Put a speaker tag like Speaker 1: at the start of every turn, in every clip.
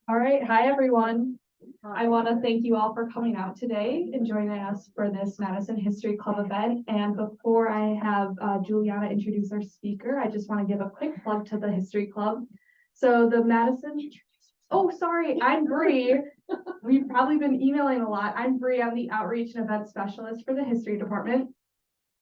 Speaker 1: All right, hi everyone. I want to thank you all for coming out today and joining us for this Madison History Club event. And before I have Juliana introduce our speaker, I just want to give a quick plug to the History Club. So the Madison, oh, sorry, I'm Bree. We've probably been emailing a lot. I'm Bree, I'm the Outreach and Event Specialist for the History Department.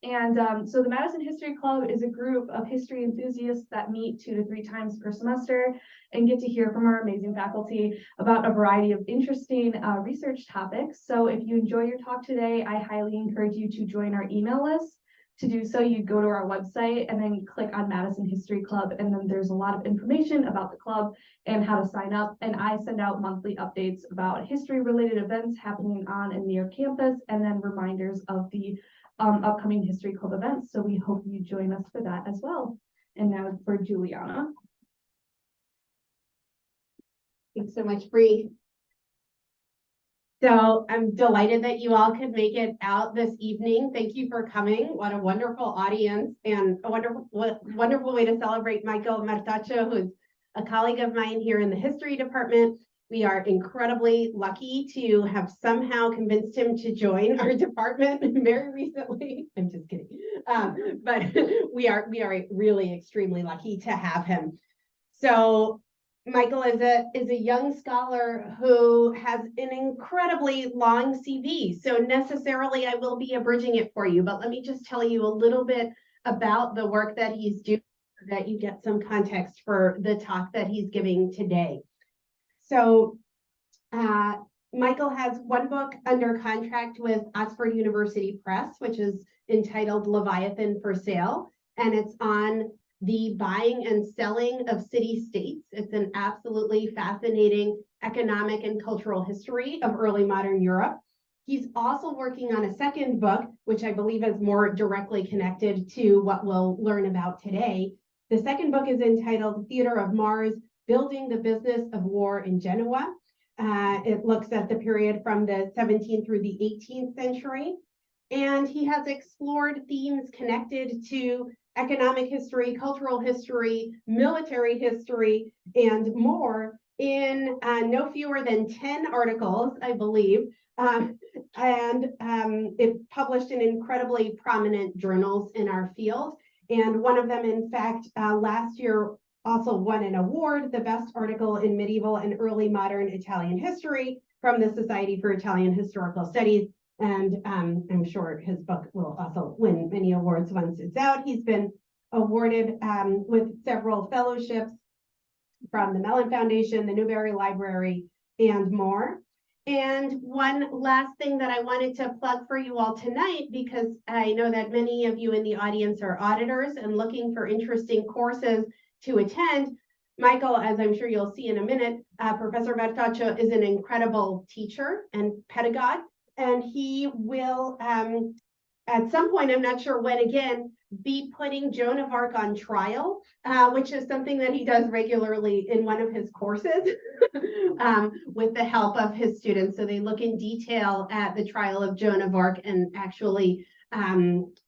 Speaker 1: And so the Madison History Club is a group of history enthusiasts that meet 2 to 3 times per semester and get to hear from our amazing faculty about a variety of interesting research topics. So if you enjoy your talk today, I highly encourage you to join our email list. To do so, you go to our website and then click on Madison History Club, and then there's a lot of information about the club and how to sign up. And I send out monthly updates about history-related events happening on and near campus, and then reminders of the upcoming History Club events. So we hope you join us for that as well. And now for Juliana.
Speaker 2: Thanks so much, Bree. So I'm delighted that you all could make it out this evening. Thank you for coming. What a wonderful audience and a wonderful way to celebrate Michael Martaccio, who's a colleague of mine here in the history department. We are incredibly lucky to have somehow convinced him to join our department very recently. I'm just kidding. But we are really extremely lucky to have him. So Michael is a young scholar who has an incredibly long CV. So necessarily I will be abridging it for you, but let me just tell you a little bit about the work that he's doing so that you get some context for the talk that he's giving today. So Michael has one book under contract with Oxford University Press, which is entitled Leviathan for Sale, and it's on the buying and selling of city-states. It's an absolutely fascinating economic and cultural history of early modern Europe. He's also working on a second book, which I believe is more directly connected to what we'll learn about today. The second book is entitled Theater of Mars, Building the Business of War in Genoa. It looks at the period from the 17th through the 18th century. And he has explored themes connected to economic history, cultural history, military history, and more in no fewer than 10 articles, I believe, it published in incredibly prominent journals in our field. And one of them, in fact, last year also won an award, the best article in medieval and early modern Italian history from the Society for Italian Historical Studies. And I'm sure his book will also win many awards once it's out. He's been awarded with several fellowships from the Mellon Foundation, the Newberry Library, and more. And one last thing that I wanted to plug for you all tonight, because I know that many of you in the audience are auditors and looking for interesting courses to attend. Michael, as I'm sure you'll see in a minute, Professor Martaccio is an incredible teacher and pedagogue, and he will, at some point, I'm not sure when again, be putting Joan of Arc on trial, which is something that he does regularly in one of his courses with the help of his students. So they look in detail at the trial of Joan of Arc and actually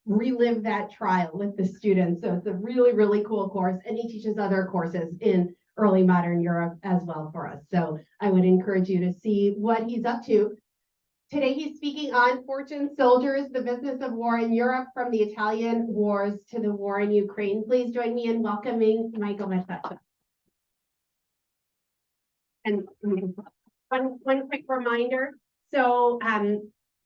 Speaker 2: relive that trial with the students. So it's a really, really cool course, and he teaches other courses in early modern Europe as well for us. So I would encourage you to see what he's up to. Today he's speaking on Fortune Soldiers, the Business of War in Europe, from the Italian Wars to the War in Ukraine. Please join me in welcoming Michael Martaccio. And one quick reminder. So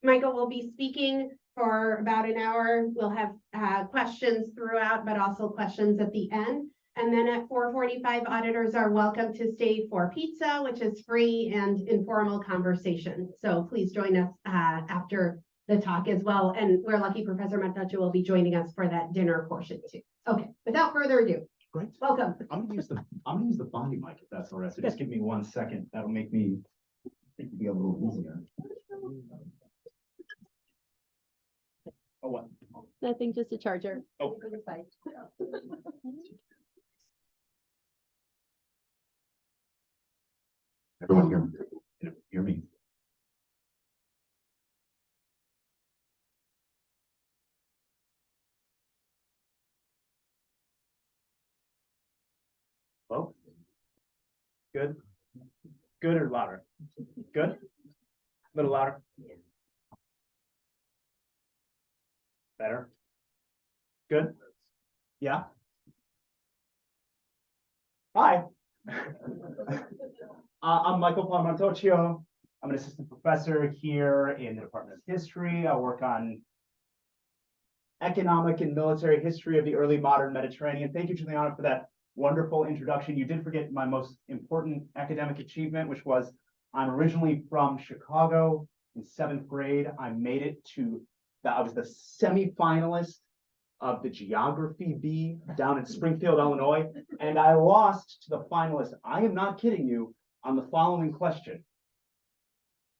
Speaker 2: Michael will be speaking for about an hour. We'll have questions throughout, but also questions at the end. And then at 4:45, auditors are welcome to stay for pizza, which is free, and informal conversation. So please join us after the talk as well. And we're lucky Professor Martaccio will be joining us for that dinner portion too. Okay, without further ado,
Speaker 3: great.
Speaker 2: Welcome.
Speaker 3: I'm gonna use the body mic if that's all right. So just give me 1 second. That'll make me be a little easier. Oh, what?
Speaker 4: Nothing, just a charger.
Speaker 3: Oh. Everyone hear me? Well, good. Good or louder? Good? A little louder? Better? Good? Yeah? Hi. I'm Michael Palmantocchio. I'm an assistant professor here in the Department of History. I work on economic and military history of the early modern Mediterranean. Thank you, Juliana, for that wonderful introduction. You did forget my most important academic achievement, which was I'm originally from Chicago. In 7th grade, I made it to I was the semifinalist of the Geography Bee down in Springfield, Illinois, and I lost to the finalist. I am not kidding you on the following question.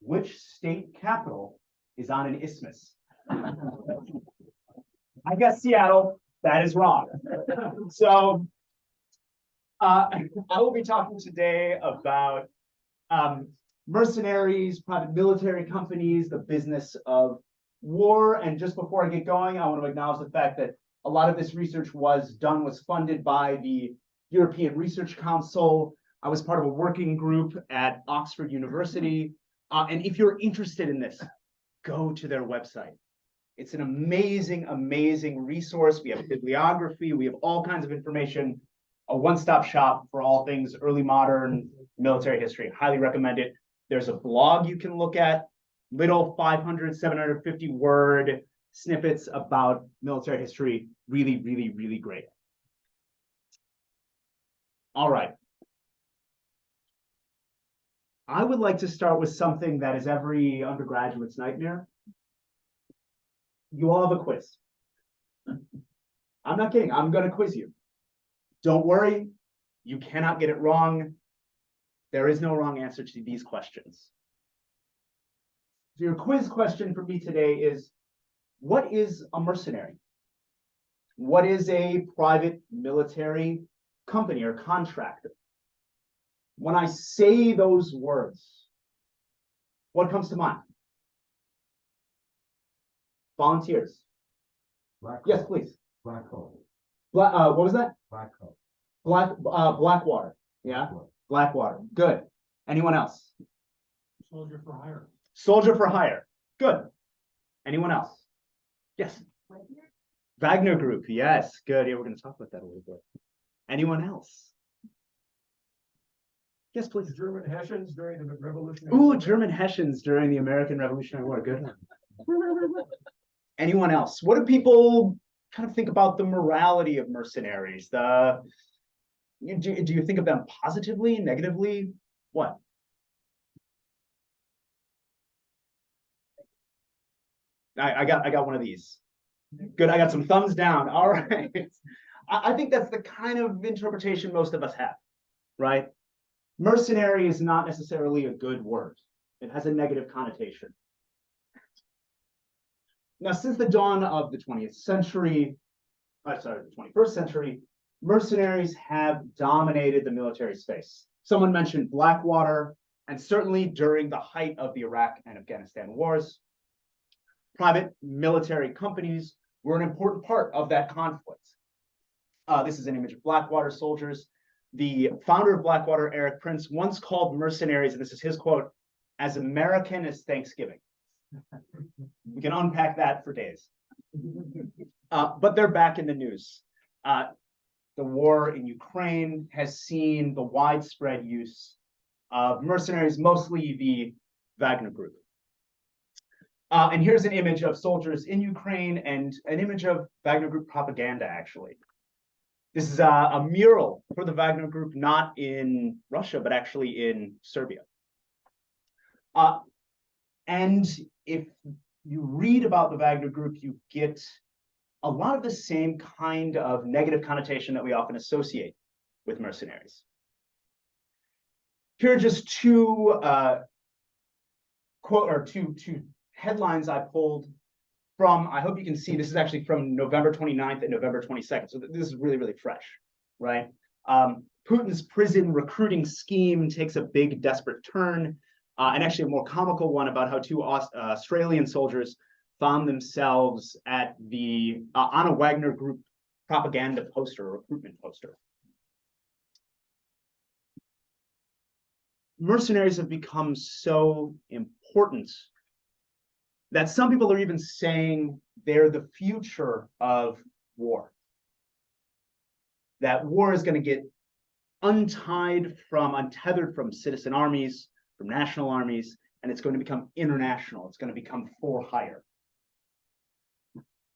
Speaker 3: Which state capital is on an isthmus? I guess Seattle. That is wrong. So I will be talking today about mercenaries, private military companies, the business of war. And just before I get going, I want to acknowledge the fact that a lot of this research was funded by the European Research Council. I was part of a working group at Oxford University. And if you're interested in this, go to their website. It's an amazing, amazing resource. We have bibliography. We have all kinds of information, a one-stop shop for all things early modern military history. Highly recommend it. There's a blog you can look at, little 500, 750 word snippets about military history. Really, really, really great. All right. I would like to start with something that is every undergraduate's nightmare. You all have a quiz. I'm not kidding. I'm going to quiz you. Don't worry. You cannot get it wrong. There is no wrong answer to these questions. So your quiz question for me today is, what is a mercenary? What is a private military company or contractor? When I say those words, what comes to mind? Volunteers.
Speaker 5: Black
Speaker 3: Yes,
Speaker 5: hole.
Speaker 3: please.
Speaker 5: Black hole.
Speaker 3: What was that?
Speaker 5: Black hole.
Speaker 3: Blackwater. Yeah, Blackwater. Good. Anyone else?
Speaker 5: Soldier for hire.
Speaker 3: Soldier for hire. Good. Anyone else? Yes. Wagner Group. Yes. Good. Yeah, we're going to talk about that a little bit. Anyone else? Yes, please.
Speaker 5: German Hessians during the Revolutionary
Speaker 3: Ooh,
Speaker 5: War.
Speaker 3: German Hessians during the American Revolutionary War. Good one. Anyone else? What do people kind of think about the morality of mercenaries? Do you think of them positively, negatively? What? I got one of these. Good. I got some thumbs down. All right. I think that's the kind of interpretation most of us have, right? Mercenary is not necessarily a good word. It has a negative connotation. Now, since the dawn of the 20th century, the 21st century, mercenaries have dominated the military space. Someone mentioned Blackwater, and certainly during the height of the Iraq and Afghanistan wars, private military companies were an important part of that conflict. This is an image of Blackwater soldiers. The founder of Blackwater, Eric Prince, once called mercenaries, and this is his quote, as American as Thanksgiving. We can unpack that for days. But they're back in the news. The war in Ukraine has seen the widespread use of mercenaries, mostly the Wagner Group. And here's an image of soldiers in Ukraine and an image of Wagner Group propaganda, actually. This is a mural for the Wagner Group, not in Russia, but actually in Serbia. And if you read about the Wagner Group, you get a lot of the same kind of negative connotation that we often associate with mercenaries. Here are just two headlines I pulled from, I hope you can see, this is actually from November 29th and November 22nd. So this is really, really fresh, right? Putin's prison recruiting scheme takes a big, desperate turn, and actually a more comical one about how two Australian soldiers found themselves at the on a Wagner Group propaganda poster, recruitment poster. Mercenaries have become so important that some people are even saying they're the future of war. That war is going to get untethered from citizen armies, from national armies, and it's going to become international. It's going to become for hire.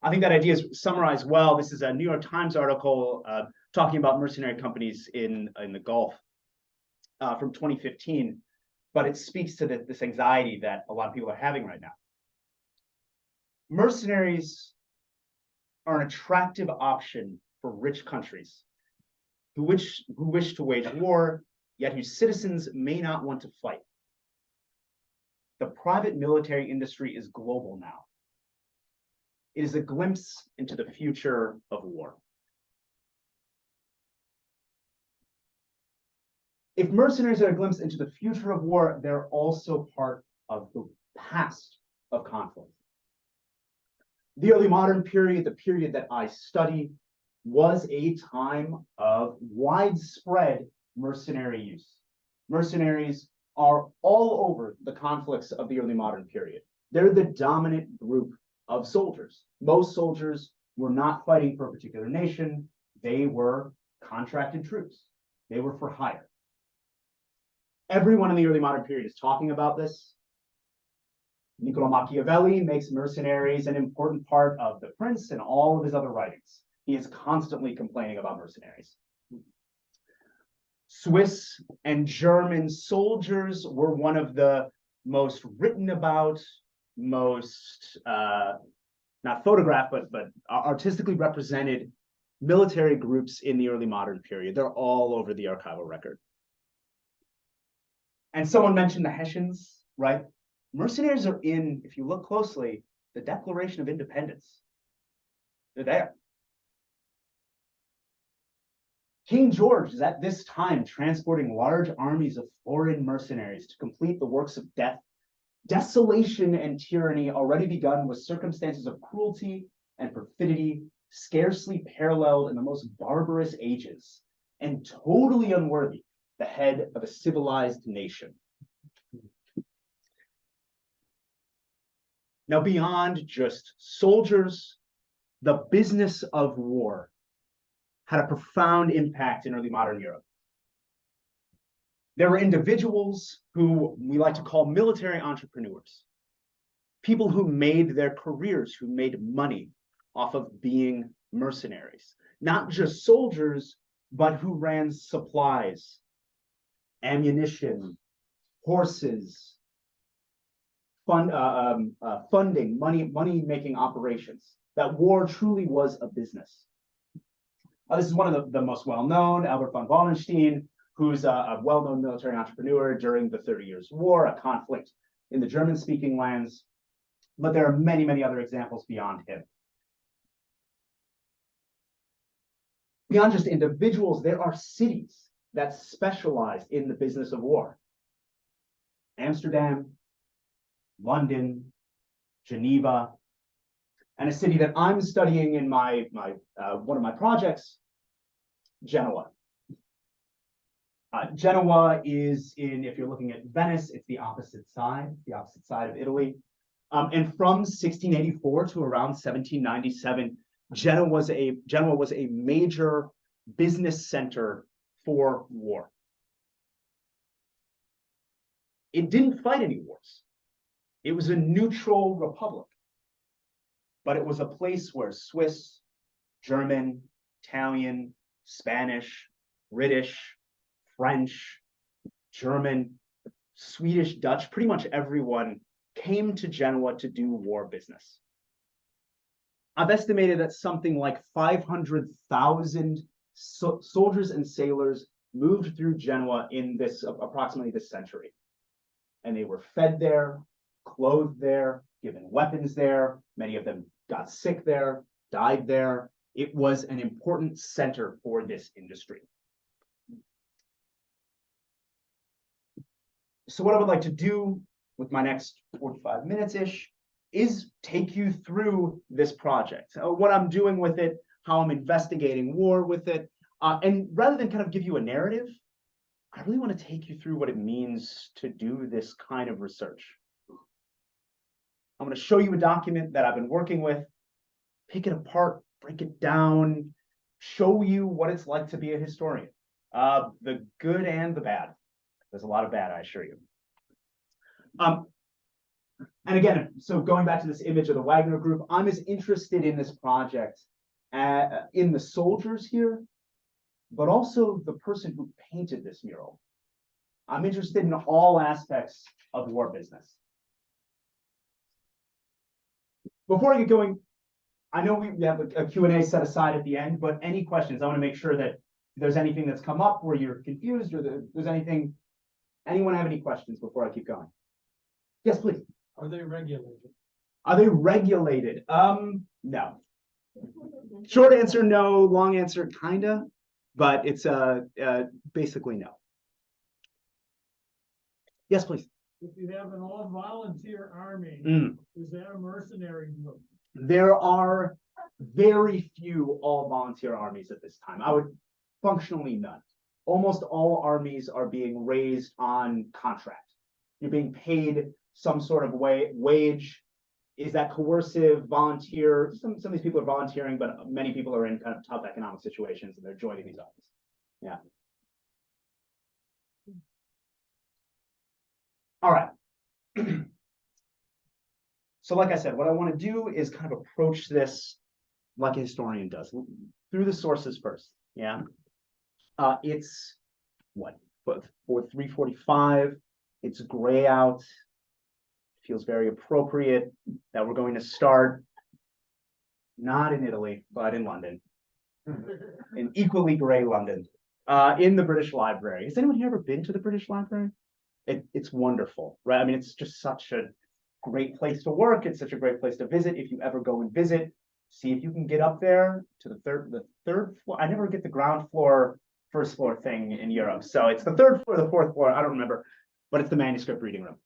Speaker 3: I think that idea is summarized well. This is a New York Times article talking about mercenary companies in the Gulf from 2015, but it speaks to this anxiety that a lot of people are having right now. Mercenaries are an attractive option for rich countries who wish to wage war, yet whose citizens may not want to fight. The private military industry is global now. It is a glimpse into the future of war. If mercenaries are a glimpse into the future of war, they're also part of the past of conflict. The early modern period, the period that I study, was a time of widespread mercenary use. Mercenaries are all over the conflicts of the early modern period. They're the dominant group of soldiers. Most soldiers were not fighting for a particular nation. They were contracted troops. They were for hire. Everyone in the early modern period is talking about this. Niccolo Machiavelli makes mercenaries an important part of The Prince and all of his other writings. He is constantly complaining about mercenaries. Swiss and German soldiers were one of the most written about, most not photographed, but artistically represented military groups in the early modern period. They're all over the archival record. And someone mentioned the Hessians, right? Mercenaries are in, if you look closely, the Declaration of Independence. They're there. King George is at this time transporting large armies of foreign mercenaries to complete the works of death. Desolation and tyranny already begun with circumstances of cruelty and perfidy scarcely paralleled in the most barbarous ages, and totally unworthy the head of a civilized nation. Now, beyond just soldiers, the business of war had a profound impact in early modern Europe. There were individuals who we like to call military entrepreneurs, people who made their careers, who made money off of being mercenaries, not just soldiers, but who ran supplies, ammunition, horses, funding, money-making operations. That war truly was a business. This is one of the most well-known, Albert von Wallenstein, who's a well-known military entrepreneur during the 30 Years' War, a conflict in the German-speaking lands. But there are many, many other examples beyond him. Beyond just individuals, there are cities that specialize in the business of war. Amsterdam, London, Geneva, and a city that I'm studying in my one of my projects, Genoa. Genoa is in, if you're looking at Venice, it's the opposite side of Italy. And from 1684 to around 1797, Genoa was a major business center for war. It didn't fight any wars. It was a neutral republic, but it was a place where Swiss, German, Italian, Spanish, British, French, German, Swedish, Dutch, pretty much everyone came to Genoa to do war business. I've estimated that something like 500,000 soldiers and sailors moved through Genoa in approximately this century. And they were fed there, clothed there, given weapons there. Many of them got sick there, died there. It was an important center for this industry. So what I would like to do with my next 45 minutes-ish is take you through this project, what I'm doing with it, how I'm investigating war with it. And rather than kind of give you a narrative, I really want to take you through what it means to do this kind of research. I'm going to show you a document that I've been working with, pick it apart, break it down, show you what it's like to be a historian, the good and the bad. There's a lot of bad, I assure you. And again, so going back to this image of the Wagner Group, I'm as interested in this project in the soldiers here, but also the person who painted this mural. I'm interested in all aspects of war business. Before I get going, I know we have a Q&A set aside at the end, but any questions? I want to make sure that if there's anything that's come up where you're confused or there's anything, anyone have any questions before I keep going? Yes, please.
Speaker 5: Are they regulated?
Speaker 3: Are they regulated? No. Short answer, no. Long answer, kinda. But it's basically no. Yes, please.
Speaker 5: If you have an all-volunteer army, is that a mercenary group?
Speaker 3: There are very few all-volunteer armies at this time. I would functionally none. Almost all armies are being raised on contract. You're being paid some sort of wage. Is that coercive, volunteer? Some of these people are volunteering, but many people are in kind of tough economic situations and they're joining these armies. Yeah. All right. So like I said, what I want to do is kind of approach this like a historian does, through the sources first. Yeah. It's what, 3:45. It's gray out. Feels very appropriate that we're going to start not in Italy, but in London, in equally gray London, in the British Library. Has anyone here ever been to the British Library? It's wonderful, right? I mean, it's just such a great place to work. It's such a great place to visit. If you ever go and visit, see if you can get up there to the third floor. I never get the ground floor, first floor thing in Europe. So it's the third floor, the fourth floor. I don't remember, but it's the manuscript reading room.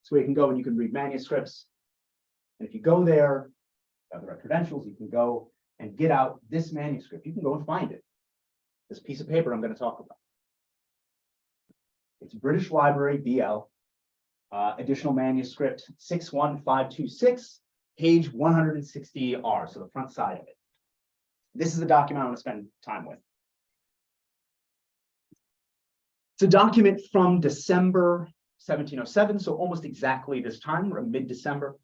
Speaker 3: So you can go and you can read manuscripts. And if you go there, have the right credentials, you can go and get out this manuscript. You can go and find it. This piece of paper I'm going to talk about. It's British Library BL, additional manuscript 61526, page 160R, so the front side of it. This is a document I want to spend time with. It's a document from December 1707, so almost exactly this time, or mid-December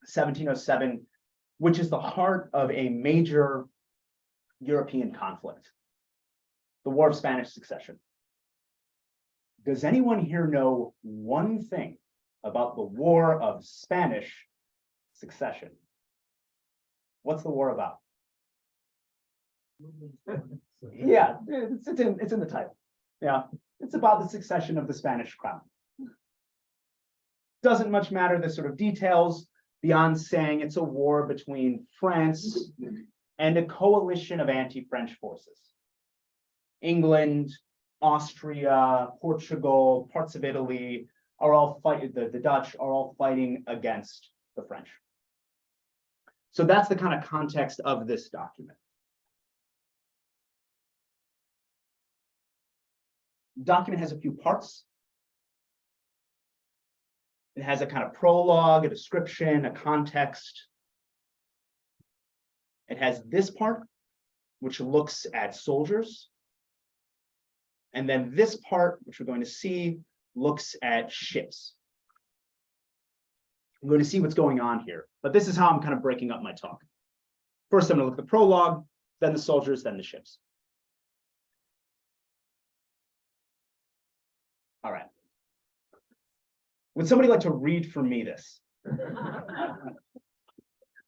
Speaker 3: 1707, which is the heart of a major European conflict, the War of Spanish Succession. Does anyone here know one thing about the War of Spanish Succession? What's the war about? Yeah, it's in the title. Yeah, it's about the succession of the Spanish crown. Doesn't much matter the sort of details beyond saying it's a war between France and a coalition of anti-French forces. England, Austria, Portugal, parts of Italy are all fighting, the Dutch are all fighting against the French. So that's the kind of context of this document. The document has a few parts. It has a kind of prologue, a description, a context. It has this part, which looks at soldiers. And then this part, which we're going to see, looks at ships. I'm going to see what's going on here, but this is how I'm kind of breaking up my talk. First, I'm going to look at the prologue, then the soldiers, then the ships. All right. Would somebody like to read for me this?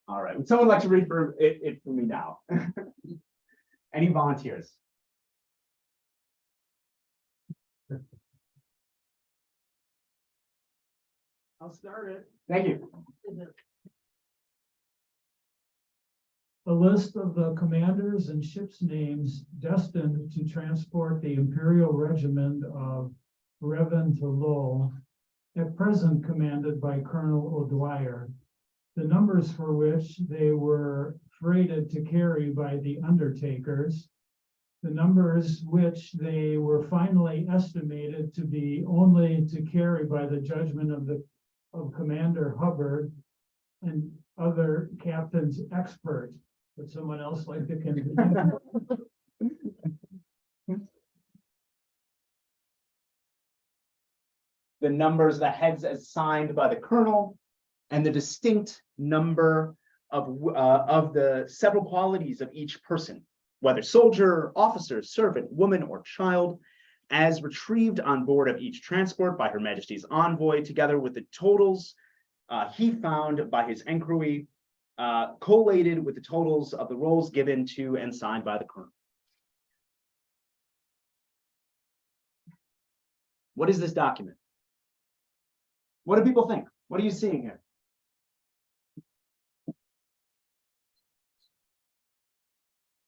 Speaker 3: All right. Would someone like to read it for me now? Any volunteers?
Speaker 5: I'll start it.
Speaker 3: Thank you.
Speaker 5: A list of the commanders and ships' names destined to transport the Imperial Regiment of Reventlow, at present commanded by Colonel O'Dwyer, the numbers for which they were freighted to carry by the undertakers, the numbers which they were finally estimated to be only to carry by the judgment of Commander Hubbard and other captains expert. Would someone else like to continue?
Speaker 3: The numbers, the heads assigned by the colonel, and the distinct number of the several qualities of each person, whether soldier, officer, servant, woman, or child, as retrieved on board of each transport by Her Majesty's envoy, together with the totals he found by his enquiry, collated with the totals of the rolls given to and signed by the colonel. What is this document? What do people think? What are you seeing here?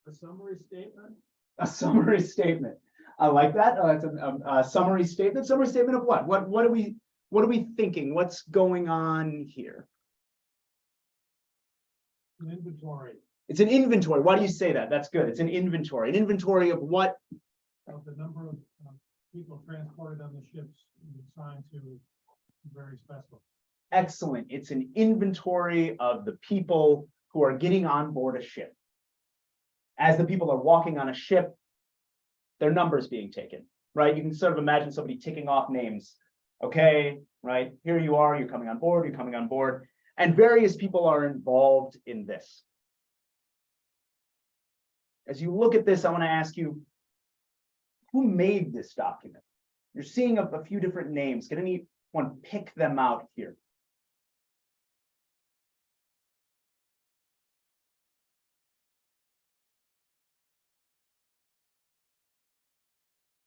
Speaker 5: A summary statement?
Speaker 3: A summary statement. I like that. It's a summary statement. Summary statement of what? What are we thinking? What's going on here?
Speaker 5: An inventory
Speaker 3: It's an inventory. Why do you say that? That's good. It's an inventory. An inventory of what?
Speaker 5: of the number of people transported on the ships assigned to various vessels.
Speaker 3: Excellent. It's an inventory of the people who are getting on board a ship. As the people are walking on a ship, their numbers being taken, right? You can sort of imagine somebody ticking off names. Okay, right? Here you are, you're coming on board, you're coming on board. And various people are involved in this. As you look at this, I want to ask you, who made this document? You're seeing a few different names. Can anyone pick them out here?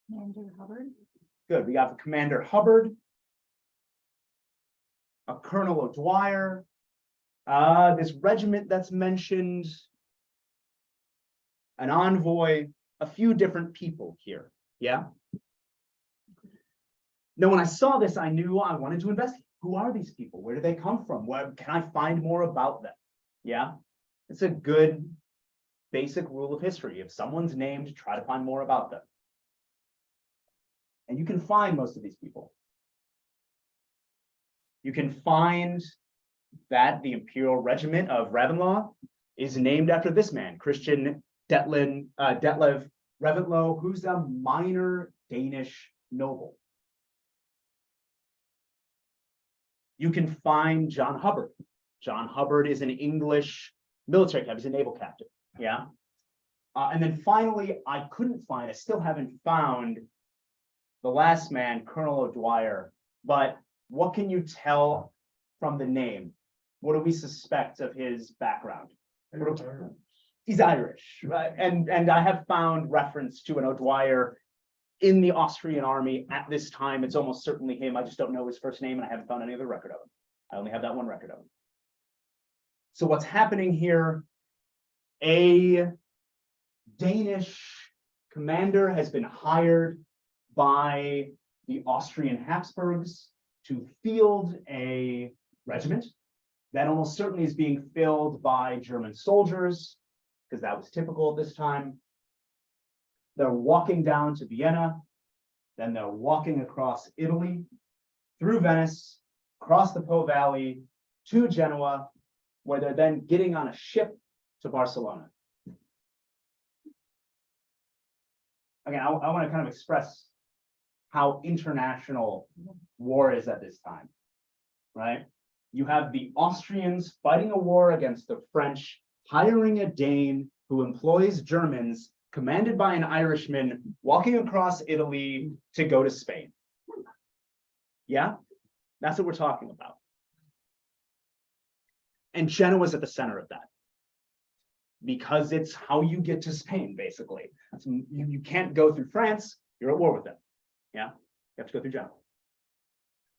Speaker 1: Commander Hubbard.
Speaker 3: Good. We got Commander Hubbard, a Colonel O'Dwyer, this regiment that's mentioned, an envoy, a few different people here. Yeah. Now, when I saw this, I knew I wanted to investigate. Who are these people? Where do they come from? Where can I find more about them? Yeah. It's a good basic rule of history. If someone's named, try to find more about them. And you can find most of these people. You can find that the Imperial Regiment of Reventlow is named after this man, Christian Detlev Reventlow, who's a minor Danish noble. You can find John Hubbard. John Hubbard is an English military captain, he's a naval captain, yeah? And then finally, I still haven't found the last man, Colonel O'Dwyer, but what can you tell from the name? What do we suspect of his background? He's Irish, right? And I have found reference to an O'Dwyer in the Austrian army at this time. It's almost certainly him. I just don't know his first name, and I haven't found any other record of him. I only have that one record of him. So what's happening here? A Danish commander has been hired by the Austrian Habsburgs to field a regiment that almost certainly is being filled by German soldiers, because that was typical at this time. They're walking down to Vienna, then they're walking across Italy, through Venice, across the Po Valley to Genoa, where they're then getting on a ship to Barcelona. Again, I want to kind of express how international war is at this time, right? You have the Austrians fighting a war against the French, hiring a Dane who employs Germans, commanded by an Irishman, walking across Italy to go to Spain. Yeah, that's what we're talking about. And Genoa's at the center of that, because it's how you get to Spain, basically. You can't go through France, you're at war with them. Yeah, you have to go through Genoa.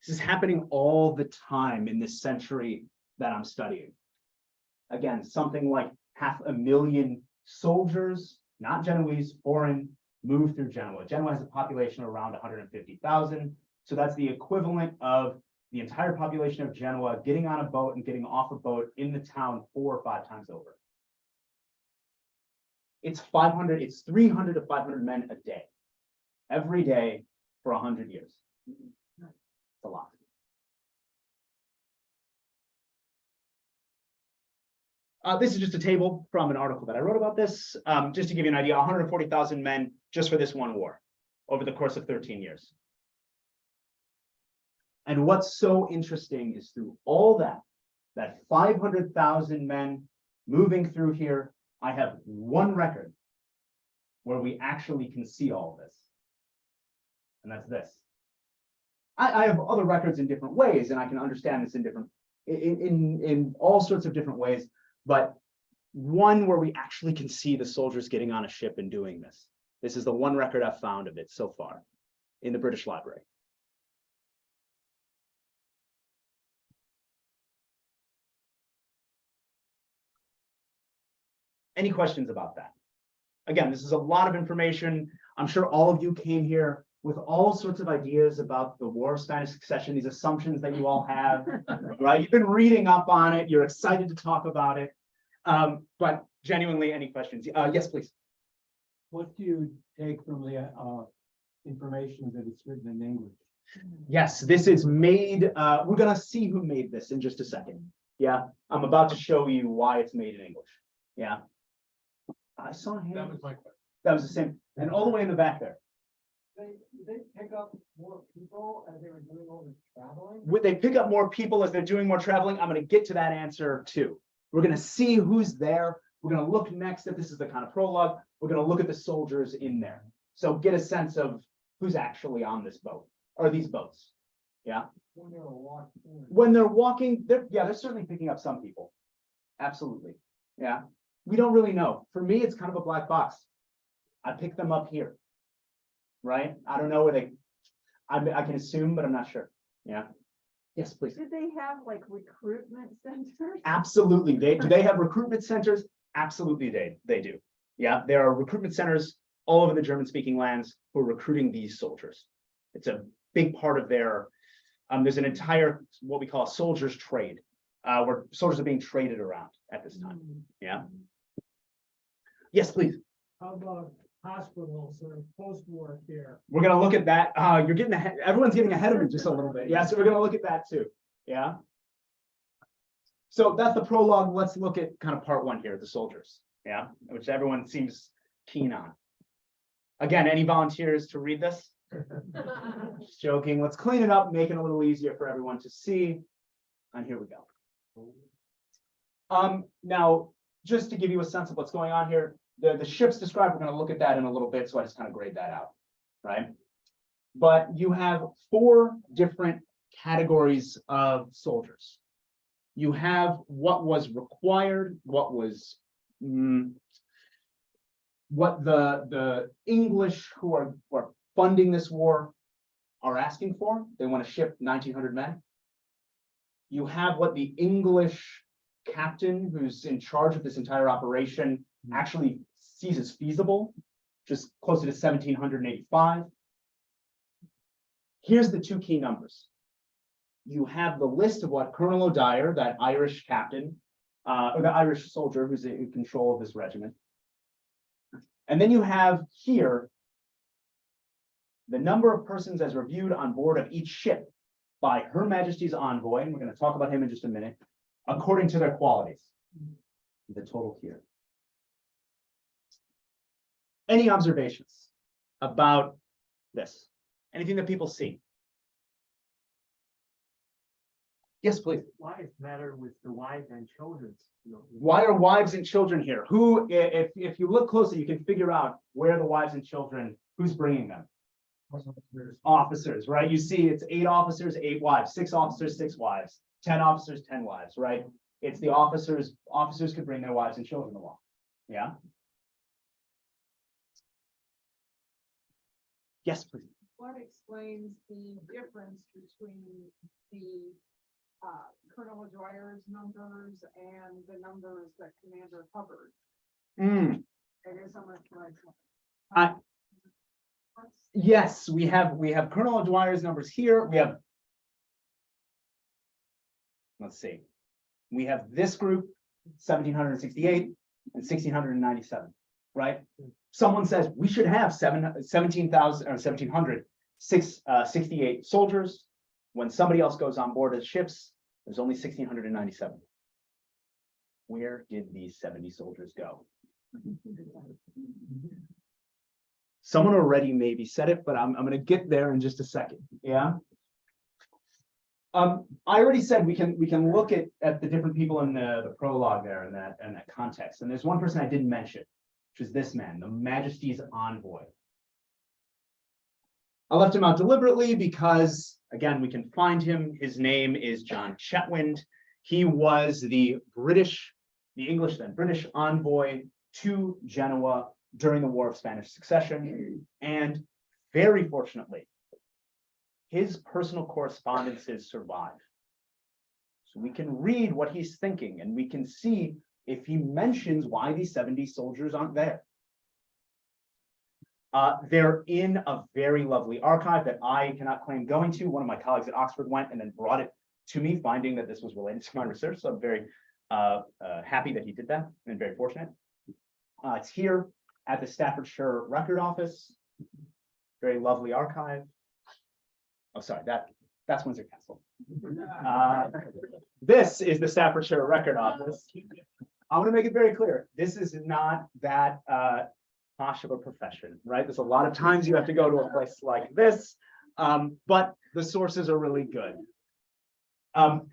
Speaker 3: This is happening all the time in this century that I'm studying. Again, something like 500,000 soldiers, not Genoese, foreign, moved through Genoa. Genoa has a population of around 150,000. So that's the equivalent of the entire population of Genoa getting on a boat and getting off a boat in the town 4 or 5 times over. It's 300 to 500 men a day, every day for 100 years. It's a lot. This is just a table from an article that I wrote about this, just to give you an idea, 140,000 men just for this one war over the course of 13 years. And what's so interesting is through all that 500,000 men moving through here, I have one record where we actually can see all of this. And that's this. I have other records in different ways, and I can understand this in all sorts of different ways, but one where we actually can see the soldiers getting on a ship and doing this. This is the one record I've found of it so far in the British Library. Any questions about that? Again, this is a lot of information. I'm sure all of you came here with all sorts of ideas about the War of Spanish Succession, these assumptions that you all have, right? You've been reading up on it. You're excited to talk about it. But genuinely, any questions? Yes, please.
Speaker 4: What do you take from the information that it's written in English?
Speaker 3: Yes, this is made, we're gonna see who made this in just a second. Yeah, I'm about to show you why it's made in English. Yeah. I saw him.
Speaker 4: That was my question.
Speaker 3: That was the same, and all the way in the back there.
Speaker 4: They pick up more people as they were doing all this traveling?
Speaker 3: Would they pick up more people as they're doing more traveling? I'm gonna get to that answer too. We're gonna see who's there. We're gonna look next at, this is the kind of prologue. We're gonna look at the soldiers in there. So get a sense of who's actually on this boat, or these boats. Yeah. When they're walking, they're certainly picking up some people. Absolutely. Yeah. We don't really know. For me, it's kind of a black box. I pick them up here. Right? I don't know where I can assume, but I'm not sure. Yeah. Yes, please.
Speaker 6: Do they have like recruitment centers?
Speaker 3: Absolutely. Do they have recruitment centers? Absolutely, they do. Yeah, there are recruitment centers all over the German-speaking lands who are recruiting these soldiers. It's a big part of their, there's an entire, what we call a soldier's trade, where soldiers are being traded around at this time. Yeah. Yes, please.
Speaker 5: How about hospitals or post-war care?
Speaker 3: We're gonna look at that. You're getting ahead, everyone's getting ahead of me just a little bit. Yeah, so we're gonna look at that too. Yeah. So that's the prologue. Let's look at kind of part 1 here, the soldiers. Yeah, which everyone seems keen on. Again, any volunteers to read this? Just joking. Let's clean it up, make it a little easier for everyone to see. And here we go. Now, just to give you a sense of what's going on here, the ships described, we're going to look at that in a little bit, so I just kind of grade that out, right? But you have 4 different categories of soldiers. You have what was required, what was what the English who are funding this war are asking for. They want to ship 1,900 men. You have what the English captain who's in charge of this entire operation actually sees as feasible, just closer to 1,785. Here's the 2 key numbers. You have the list of what Colonel O'Dyer, that Irish captain, or the Irish soldier who's in control of this regiment. And then you have here the number of persons as reviewed on board of each ship by Her Majesty's envoy, and we're going to talk about him in just a minute, according to their qualities. The total here. Any observations about this? Anything that people see? Yes, please.
Speaker 4: Why matter with the wives and children?
Speaker 3: Why are wives and children here? Who, if you look closely, you can figure out where the wives and children, who's bringing them? Officers, right? You see it's 8 officers, 8 wives, 6 officers, 6 wives, 10 officers, 10 wives, right? It's the officers could bring their wives and children along. Yeah. Yes, please.
Speaker 6: What explains the difference between the Colonel Dwyer's numbers and the numbers that Commander Hubbard.
Speaker 3: Mm,
Speaker 6: It is on the slide.
Speaker 3: I- yes, we have Colonel Dwyer's numbers here. We have. Let's see. We have this group, 1,768 and 1,697, right? Someone says we should have 17,000 or 1,700, 68 soldiers. When somebody else goes on board as ships, there's only 1,697. Where did these 70 soldiers go? Someone already maybe said it, but I'm gonna get there in just a second. Yeah. I already said we can look at the different people in the prologue there in that context. And there's one person I didn't mention, which is this man, the Majesty's envoy. I left him out deliberately because, again, we can find him. His name is John Chetwynd. He was the English then British envoy to Genoa during the War of Spanish Succession. And very fortunately, his personal correspondences survive. So we can read what he's thinking and we can see if he mentions why these 70 soldiers aren't there. They're in a very lovely archive that I cannot claim going to. One of my colleagues at Oxford went and then brought it to me, finding that this was related to my research. So I'm very happy that he did that and very fortunate. It's here at the Staffordshire Record Office. Very lovely archive. Oh, sorry, that's Windsor Castle. This is the Staffordshire Record Office. I want to make it very clear. This is not that posh of a profession, right? There's a lot of times you have to go to a place like this, but the sources are really good.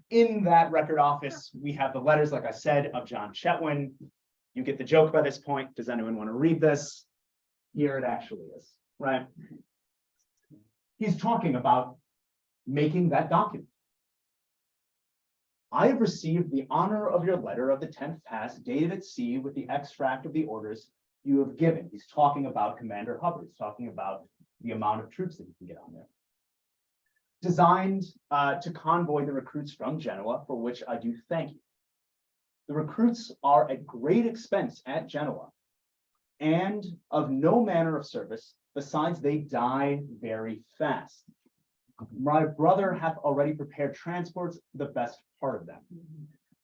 Speaker 3: In that record office, we have the letters, like I said, of John Chetwynd. You get the joke by this point. Does anyone want to read this? Here it actually is, right? He's talking about making that document. I have received the honor of your letter of the 10th past, dated at sea, with the extract of the orders you have given. He's talking about Commander Hubbard. He's talking about the amount of troops that he can get on there. Designed to convoy the recruits from Genoa, for which I do thank you. The recruits are at great expense at Genoa and of no manner of service, besides they die very fast. My brother hath already prepared transports, the best part of them.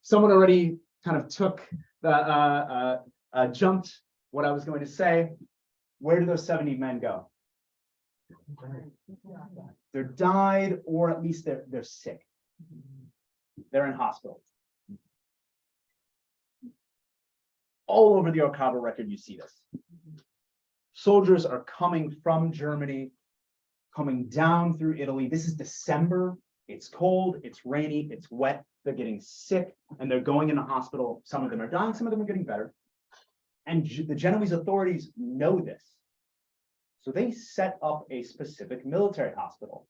Speaker 3: Someone already kind of took the, jumped what I was going to say. Where do those 70 men go? They're died, or at least they're sick. They're in hospital. All over the Orcava record, you see this. Soldiers are coming from Germany, coming down through Italy. This is December. It's cold, it's rainy, it's wet. They're getting sick and they're going into hospital. Some of them are dying, some of them are getting better. And the Genoese authorities know this. So they set up a specific military hospital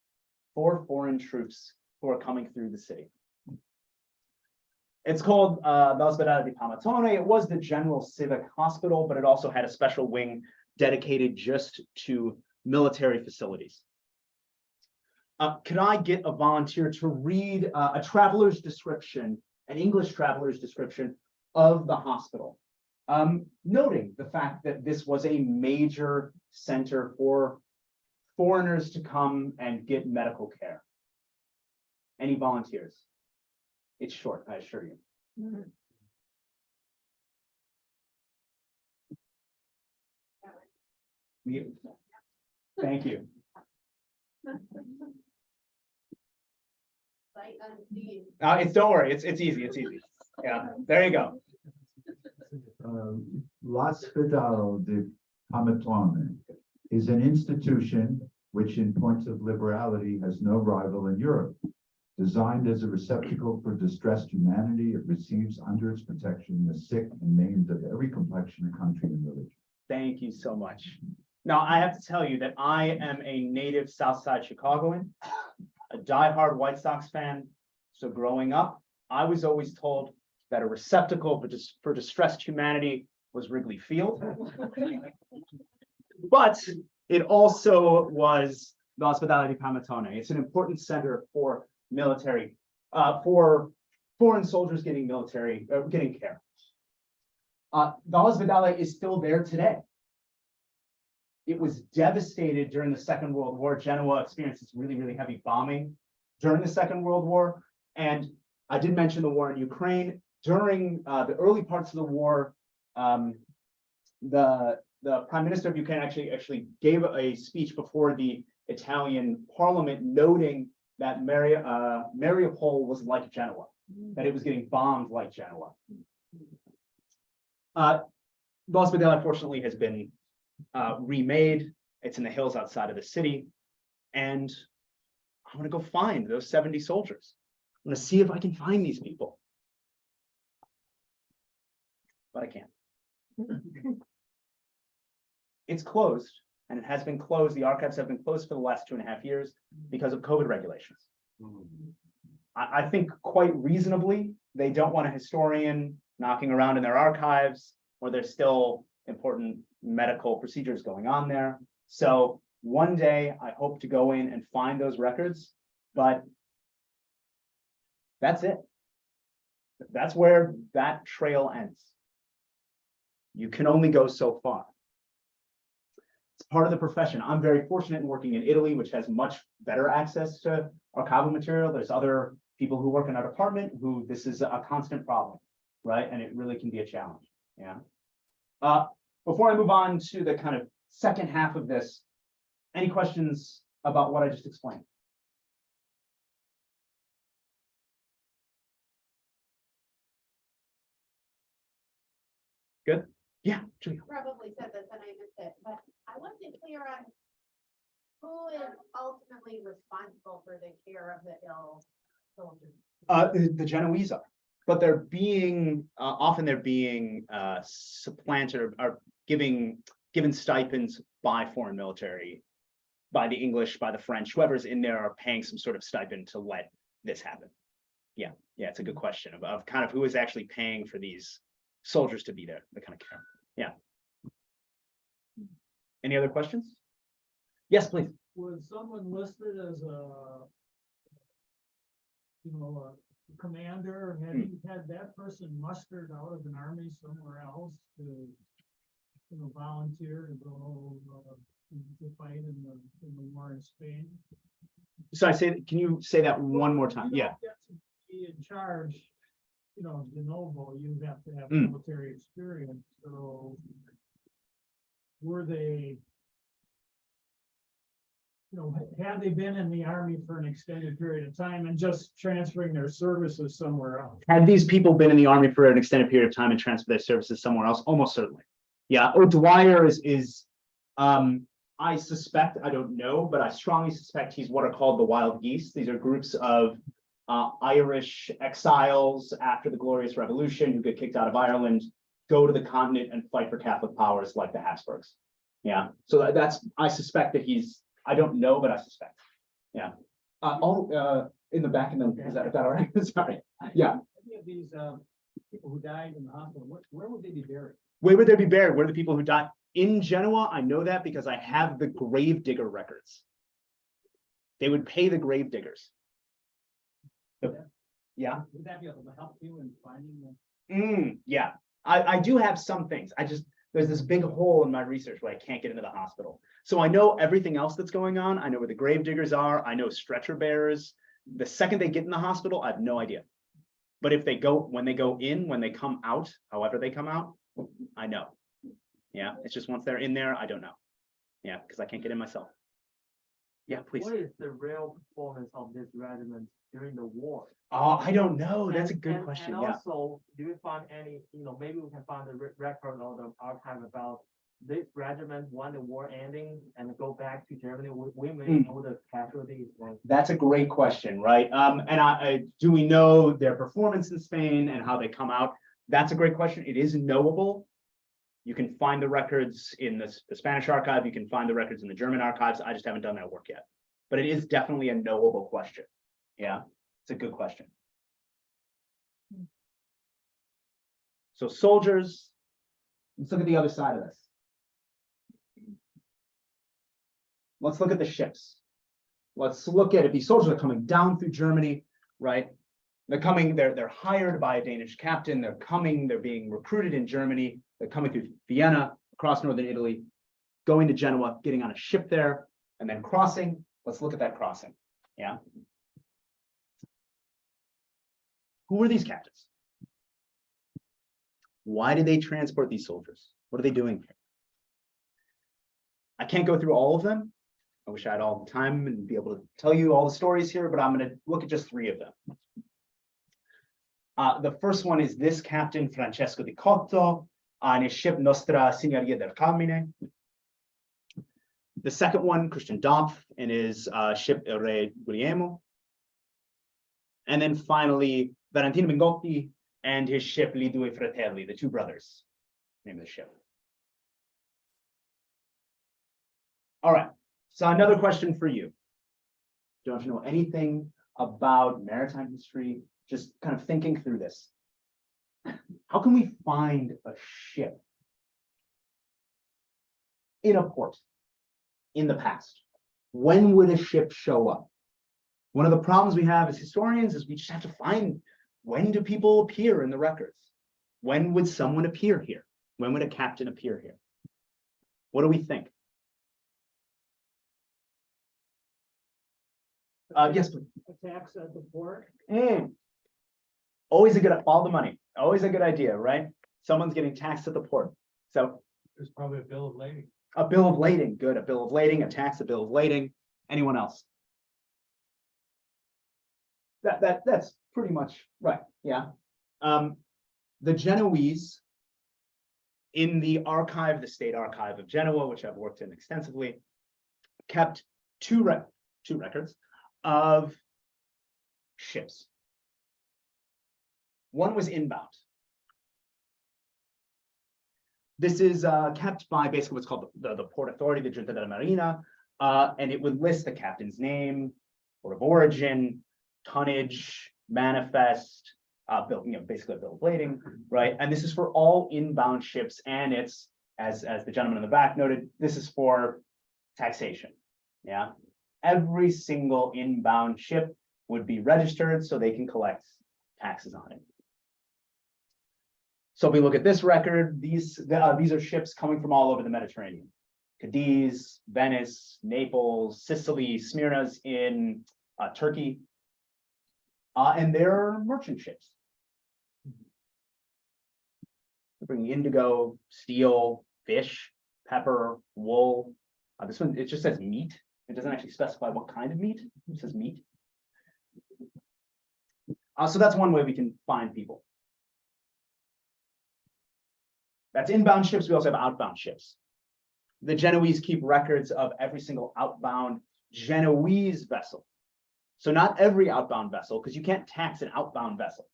Speaker 3: for foreign troops who are coming through the city. It's called l'Ospedale di Panettone. It was the General Civic Hospital, but it also had a special wing dedicated just to military facilities. Could I get a volunteer to read a traveler's description, an English traveler's description of the hospital? Noting the fact that this was a major center for foreigners to come and get medical care. Any volunteers? It's short, I assure you. Thank you. Don't worry, it's easy, it's easy. Yeah, there you go.
Speaker 7: L'Ospedale di Panettone is an institution which in points of liberality has no rival in Europe. Designed as a receptacle for distressed humanity, it receives under its protection the sick and maimed of every complexion, country, and religion.
Speaker 3: Thank you so much. Now, I have to tell you that I am a native Southside Chicagoan, a diehard White Sox fan. So growing up, I was always told that a receptacle for distressed humanity was Wrigley Field. But it also was the Ospedale di Panettone. It's an important center for military for foreign soldiers getting getting care. The Ospedale is still there today. It was devastated during the Second World War. Genoa experienced this really, really heavy bombing during the Second World War. And I did mention the war in Ukraine. During the early parts of the war, the Prime Minister of Ukraine actually gave a speech before the Italian Parliament, noting that Mariupol was like Genoa, that it was getting bombed like Genoa. The Ospedale, unfortunately, has been remade. It's in the hills outside of the city, and I'm gonna go find those 70 soldiers. I'm gonna see if I can find these people, but I can't. It's closed, and it has been closed. The archives have been closed for the last 2.5 years because of COVID regulations. I think quite reasonably, they don't want a historian knocking around in their archives, or there's still important medical procedures going on there. So one day I hope to go in and find those records, but that's it. That's where that trail ends. You can only go so far. It's part of the profession. I'm very fortunate in working in Italy, which has much better access to archival material. There's other people who work in our department who this is a constant problem, right? And it really can be a challenge. Yeah. Before I move on to the kind of second half of this, any questions about what I just explained? Good. Yeah, Julia.
Speaker 2: Probably said this and I missed it, but I wasn't clear on who is ultimately responsible for the care of the ill soldiers.
Speaker 3: The Genoese are, but they're being often they're being supplanted or given stipends by foreign military, by the English, by the French, whoever's in there are paying some sort of stipend to let this happen. Yeah, it's a good question of kind of who is actually paying for these soldiers to be there, the kind of care. Yeah. Any other questions? Yes, please.
Speaker 5: Was someone listed as a commander? Had you had that person mustered out of an army somewhere else to, volunteer to go to fight in the war in Spain?
Speaker 3: So can you say that one more time?
Speaker 5: You
Speaker 3: Yeah.
Speaker 5: don't get to be in charge, de novo, you have to have military experience. So were they, had they been in the army for an extended period of time and just transferring their services somewhere else?
Speaker 3: Had these people been in the army for an extended period of time and transferred their services somewhere else? Almost certainly. Yeah. O'Dwyer is I suspect, I don't know, but I strongly suspect he's what are called the wild geese. These are groups of Irish exiles after the Glorious Revolution who get kicked out of Ireland, go to the continent and fight for Catholic powers like the Habsburgs. Yeah. So that's, I suspect that he's, I don't know, but I suspect. Yeah. In the back, and then is that all right? Sorry. Yeah.
Speaker 4: Any of these people who died in the hospital, where would they be buried?
Speaker 3: Where would they be buried? Where are the people who died? In Genoa, I know that because I have the gravedigger records. They would pay the gravediggers. Yeah.
Speaker 4: Would that be able to help you in finding them?
Speaker 3: Yeah. I do have some things. There's this big hole in my research where I can't get into the hospital. So I know everything else that's going on. I know where the gravediggers are. I know stretcher bearers. The second they get in the hospital, I have no idea. But if they go, when they go in, when they come out, however they come out, I know. Yeah, it's just once they're in there, I don't know. Yeah, because I can't get in myself. Yeah, please.
Speaker 8: What is the real performance of this regiment during the war?
Speaker 3: Oh, I don't know. That's a good
Speaker 8: And
Speaker 3: question.
Speaker 8: And
Speaker 3: Yeah.
Speaker 8: also, do you find any, maybe we can find the record or the archive about this regiment when the war ending and go back to Germany? We may know the casualties.
Speaker 3: That's a great question, right? And do we know their performance in Spain and how they come out? That's a great question. It is knowable. You can find the records in the Spanish archive. You can find the records in the German archives. I just haven't done that work yet. But it is definitely a knowable question. Yeah, it's a good question. So soldiers, let's look at the other side of this. Let's look at the ships. Let's look at if these soldiers are coming down through Germany, right? They're coming, they're hired by a Danish captain, they're being recruited in Germany, they're coming through Vienna, across northern Italy, going to Genoa, getting on a ship there, and then crossing. Let's look at that crossing, yeah? Who were these captains? Why did they transport these soldiers? What are they doing here? I can't go through all of them. I wish I had all the time and be able to tell you all the stories here, but I'm going to look at just 3 of them. The first one is this captain, Francesco di Cotto, on his ship Nostra Signoria del Carmine. The second one, Christian Dampf, in his ship Il Re Guglielmo. And then finally, Valentino Mingotti and his ship Li Due Fratelli, the 2 brothers, name of the ship. All right, so another question for you. Don't you know anything about maritime history? Just kind of thinking through this. How can we find a ship in a port in the past? When would a ship show up? One of the problems we have as historians is we just have to find, when do people appear in the records? When would someone appear here? When would a captain appear here? What do we think? Yes, please.
Speaker 5: Attacks at the port.
Speaker 3: Always a good, all the money, always a good idea, right? Someone's getting taxed at the port. So
Speaker 4: There's probably a bill of lading.
Speaker 3: a bill of lading, good, a bill of lading, a tax, a bill of lading. Anyone else? That's pretty much right, yeah. The Genoese in the archive, the State Archive of Genoa, which I've worked in extensively, kept two records of ships. One was inbound. This is kept by basically what's called the Port Authority, the Junta della Marina, and it would list the captain's name, port of origin, tonnage, manifest, basically a bill of lading, right? And this is for all inbound ships, and it's, as the gentleman in the back noted, this is for taxation, yeah? Every single inbound ship would be registered so they can collect taxes on it. So if we look at this record, these are ships coming from all over the Mediterranean. Cadiz, Venice, Naples, Sicily, Smyrna's in Turkey. And they're merchant ships. They're bringing indigo, steel, fish, pepper, wool. This one, it just says meat. It doesn't actually specify what kind of meat. It says meat. So that's one way we can find people. That's inbound ships. We also have outbound ships. The Genoese keep records of every single outbound Genoese vessel. So not every outbound vessel, because you can't tax an outbound vessel,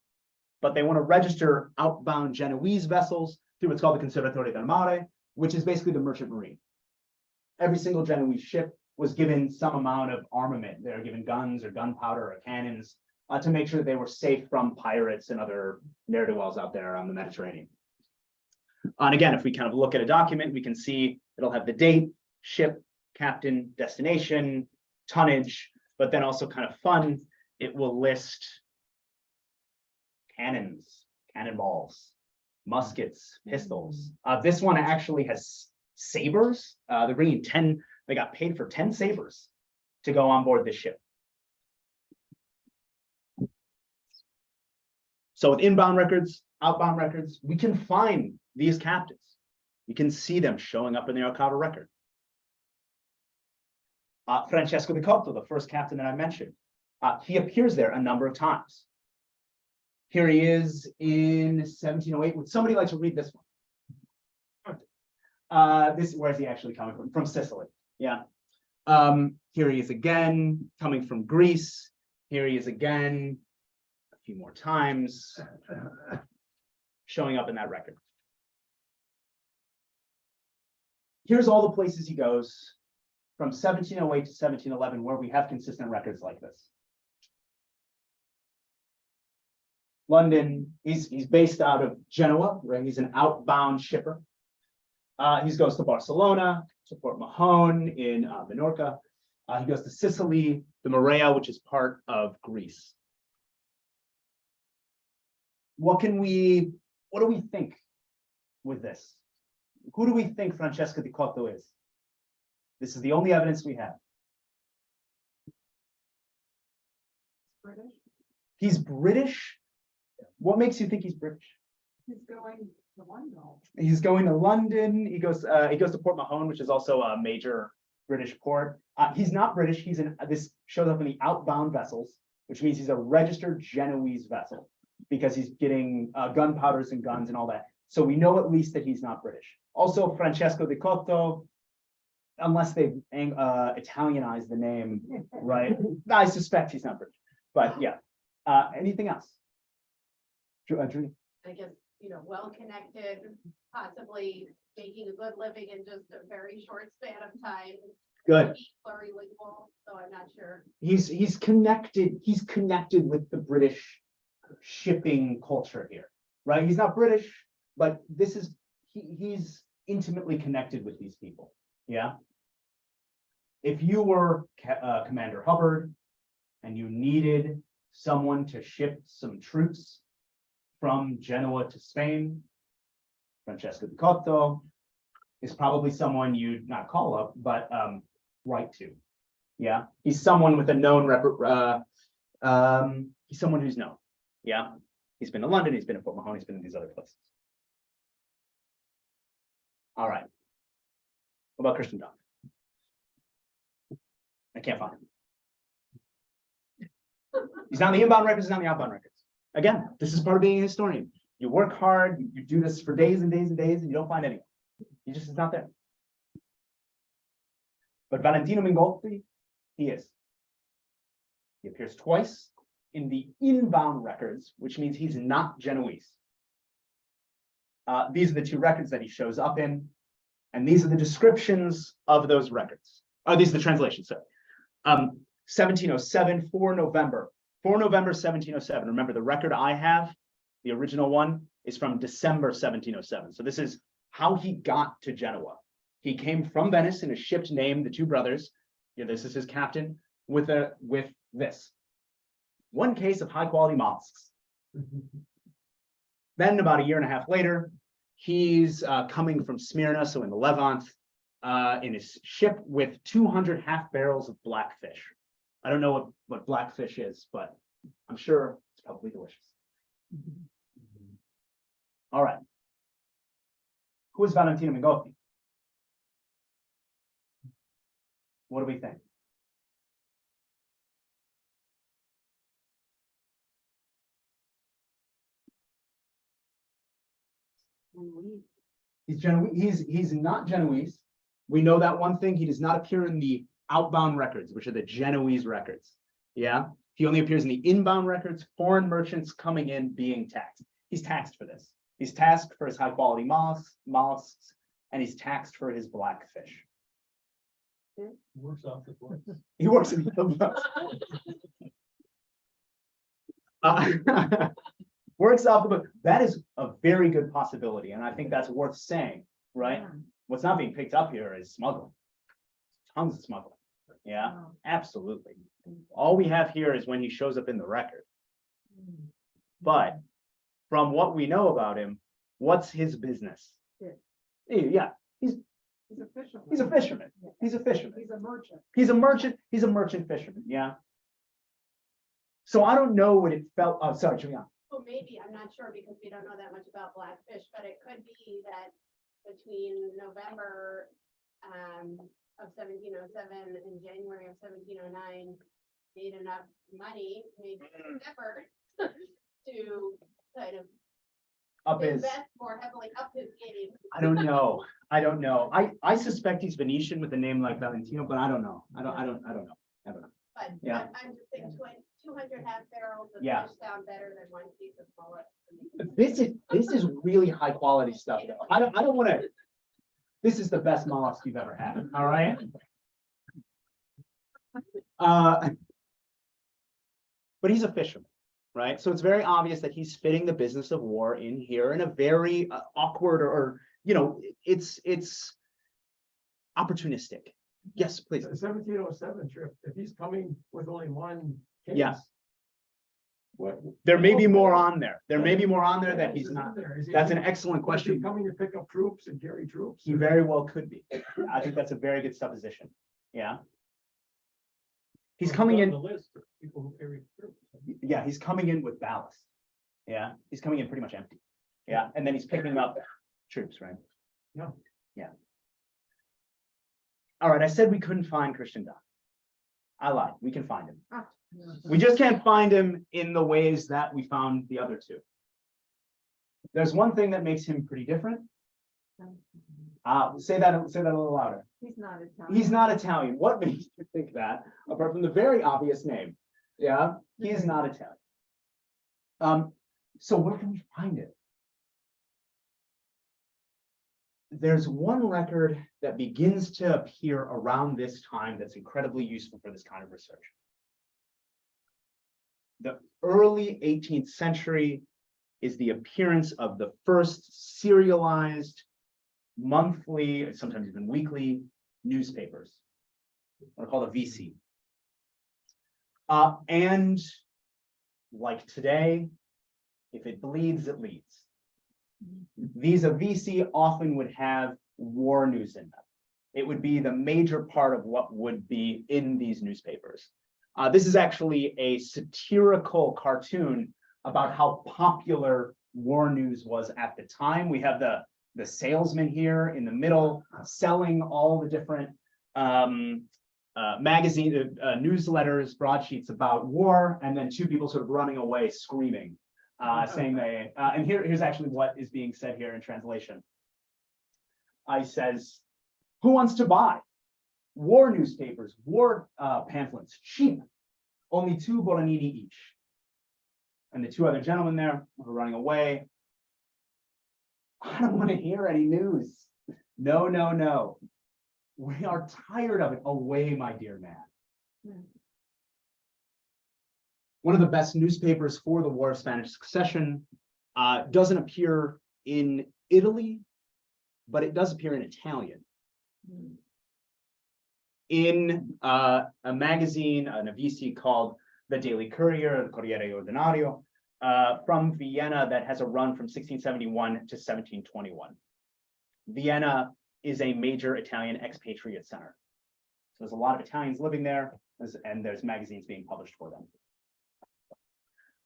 Speaker 3: but they want to register outbound Genoese vessels through what's called the Conservatore del Mare, which is basically the merchant marine. Every single Genoese ship was given some amount of armament. They were given guns or gunpowder or cannons to make sure that they were safe from pirates and other ne'er-do-wells out there on the Mediterranean. And again, if we kind of look at a document, we can see it'll have the date, ship, captain, destination, tonnage, but then also kind of fun, it will list cannons, cannonballs, muskets, pistols. This one actually has sabers. They're bringing 10, they got paid for 10 sabers to go on board this ship. So with inbound records, outbound records, we can find these captains. You can see them showing up in the Archival record. Francesco di Cotto, the first captain that I mentioned, he appears there a number of times. Here he is in 1708. Would somebody like to read this one? Where is he actually coming from? From Sicily, yeah. Here he is again, coming from Greece. Here he is again, a few more times, showing up in that record. Here's all the places he goes from 1708 to 1711, where we have consistent records like this. London, he's based out of Genoa, where he's an outbound shipper. He goes to Barcelona, to Port Mahon in Minorca. He goes to Sicily, the Morea, which is part of Greece. what do we think with this? Who do we think Francesco di Cotto is? This is the only evidence we have.
Speaker 6: British.
Speaker 3: He's British. What makes you think he's British?
Speaker 6: He's going to London.
Speaker 3: He's going to London. He goes to Port Mahon, which is also a major British port. He's not British. This shows up in the outbound vessels, which means he's a registered Genoese vessel because he's getting gunpowders and guns and all that. So we know at least that he's not British. Also, Francesco di Cotto, unless they Italianize the name, right? I suspect he's not British. But yeah. Anything else? Julie?
Speaker 2: I guess, well-connected, possibly making a good living in just a very short span of time.
Speaker 3: Good.
Speaker 2: Plurilingual, so I'm not sure.
Speaker 3: He's connected with the British shipping culture here, right? He's not British, but he's intimately connected with these people. Yeah. If you were Commander Hubbard and you needed someone to ship some troops from Genoa to Spain, Francesco di Cotto is probably someone you'd not call up, but write to. Yeah, he's someone with a known he's someone who's known. Yeah, he's been to London, he's been to Port Mahon, he's been in these other places. All right. What about Christian Doc? I can't find him. He's not in the inbound records, he's not in the outbound records. Again, this is part of being a historian. You work hard, you do this for days and days and days, and you don't find anyone. He just is not there. But Valentino Mingolfi, he is. He appears twice in the inbound records, which means he's not Genoese. These are the two records that he shows up in, and these are the descriptions of those records. Oh, these are the translations, sorry. 1707, 4 November 1707. Remember, the record I have, the original one, is from December 1707. So this is how he got to Genoa. He came from Venice in a ship named the Two Brothers. Yeah, this is his captain with this. One case of high quality mollusks. Then about a year and a half later, he's coming from Smyrna, so in the Levant, in his ship with 200 half barrels of blackfish. I don't know what blackfish is, but I'm sure it's probably delicious. All right. Who is Valentino Mingolfi? What do we think? He's Genoese. He's not Genoese. We know that one thing. He does not appear in the outbound records, which are the Genoese records. Yeah. He only appears in the inbound records, foreign merchants coming in being taxed. He's taxed for this. He's taxed for his high quality mollusks, and he's taxed for his blackfish.
Speaker 4: Works off the books.
Speaker 3: He works in the books. Works off the book. That is a very good possibility, and I think that's worth saying, right? What's not being picked up here is smuggling. Tons of smuggling. Yeah, absolutely. All we have here is when he shows up in the record. But from what we know about him, what's his business? Yeah, he's
Speaker 6: He's a fisherman.
Speaker 3: a fisherman. He's a fisherman.
Speaker 6: He's a merchant.
Speaker 3: He's a merchant. He's a merchant fisherman. Yeah. So I don't know what it felt. Oh, sorry, Juliana.
Speaker 2: Well, maybe, I'm not sure because we don't know that much about blackfish, but it could be that between November of 1707 and January of 1709, made enough money, maybe effort to kind of
Speaker 3: Up his.
Speaker 2: invest more heavily up his game.
Speaker 3: I don't know. I suspect he's Venetian with a name like Valentino, but I don't know. I don't know.
Speaker 2: But
Speaker 3: Yeah.
Speaker 2: I'm just thinking 200 half barrels of
Speaker 3: Yeah.
Speaker 2: fish sound better than one piece of mullet.
Speaker 3: This is really high quality stuff though. I don't want to. This is the best mollusk you've ever had. All right. But he's a fisherman, right? So it's very obvious that he's fitting the business of war in here in a very awkward or it's opportunistic. Yes, please.
Speaker 4: 1707 trip, if he's coming with only one case.
Speaker 3: Yeah. There may be more on there. There may be more on there that he's not. That's an excellent question.
Speaker 4: Coming to pick up troops and carry troops?
Speaker 3: He very well could be. I think that's a very good supposition. Yeah. He's coming in,
Speaker 4: The list of people who carry troops.
Speaker 3: yeah, he's coming in with ballast. Yeah, he's coming in pretty much empty. Yeah, and then he's picking up troops, right?
Speaker 4: Yeah.
Speaker 3: Yeah. All right, I said we couldn't find Christian Don. I lied, we can find him. We just can't find him in the ways that we found the other two. There's one thing that makes him pretty different. Say that a little louder.
Speaker 6: He's not Italian.
Speaker 3: He's not Italian. What makes you think that? Apart from the very obvious name. Yeah, he is not Italian. So where can we find it? There's one record that begins to appear around this time that's incredibly useful for this kind of research. The early 18th century is the appearance of the first serialized monthly, sometimes even weekly newspapers, what are called a VC. And like today, if it bleeds, it leads. These VC often would have war news in them. It would be the major part of what would be in these newspapers. This is actually a satirical cartoon about how popular war news was at the time. We have the salesman here in the middle selling all the different magazine newsletters, broadsheets about war, and then two people sort of running away screaming, saying they, and here's actually what is being said here in translation. He says, who wants to buy war newspapers, war pamphlets, cheap, only 2 Boronini each. And the two other gentlemen there were running away. I don't want to hear any news. No, no, no. We are tired of it. Away, my dear man. One of the best newspapers for the War of Spanish Succession doesn't appear in Italy, but it does appear in Italian. In a magazine, a VC called The Daily Courier, the Corriere Ordinario, from Vienna that has a run from 1671 to 1721. Vienna is a major Italian expatriate center. So there's a lot of Italians living there, and there's magazines being published for them.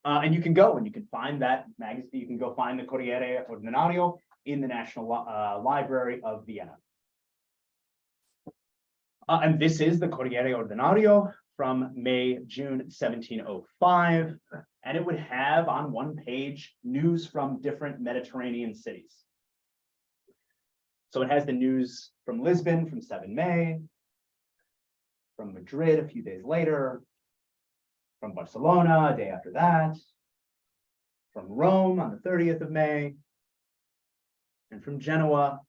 Speaker 3: And you can go and you can find that magazine. You can go find the Corriere Ordinario in the National Library of Vienna. And this is the Corriere Ordinario from June 1705. And it would have on one page news from different Mediterranean cities. So it has the news from Lisbon from 7 May, from Madrid a few days later, from Barcelona a day after that, from Rome on the 30th of May, and from Genoa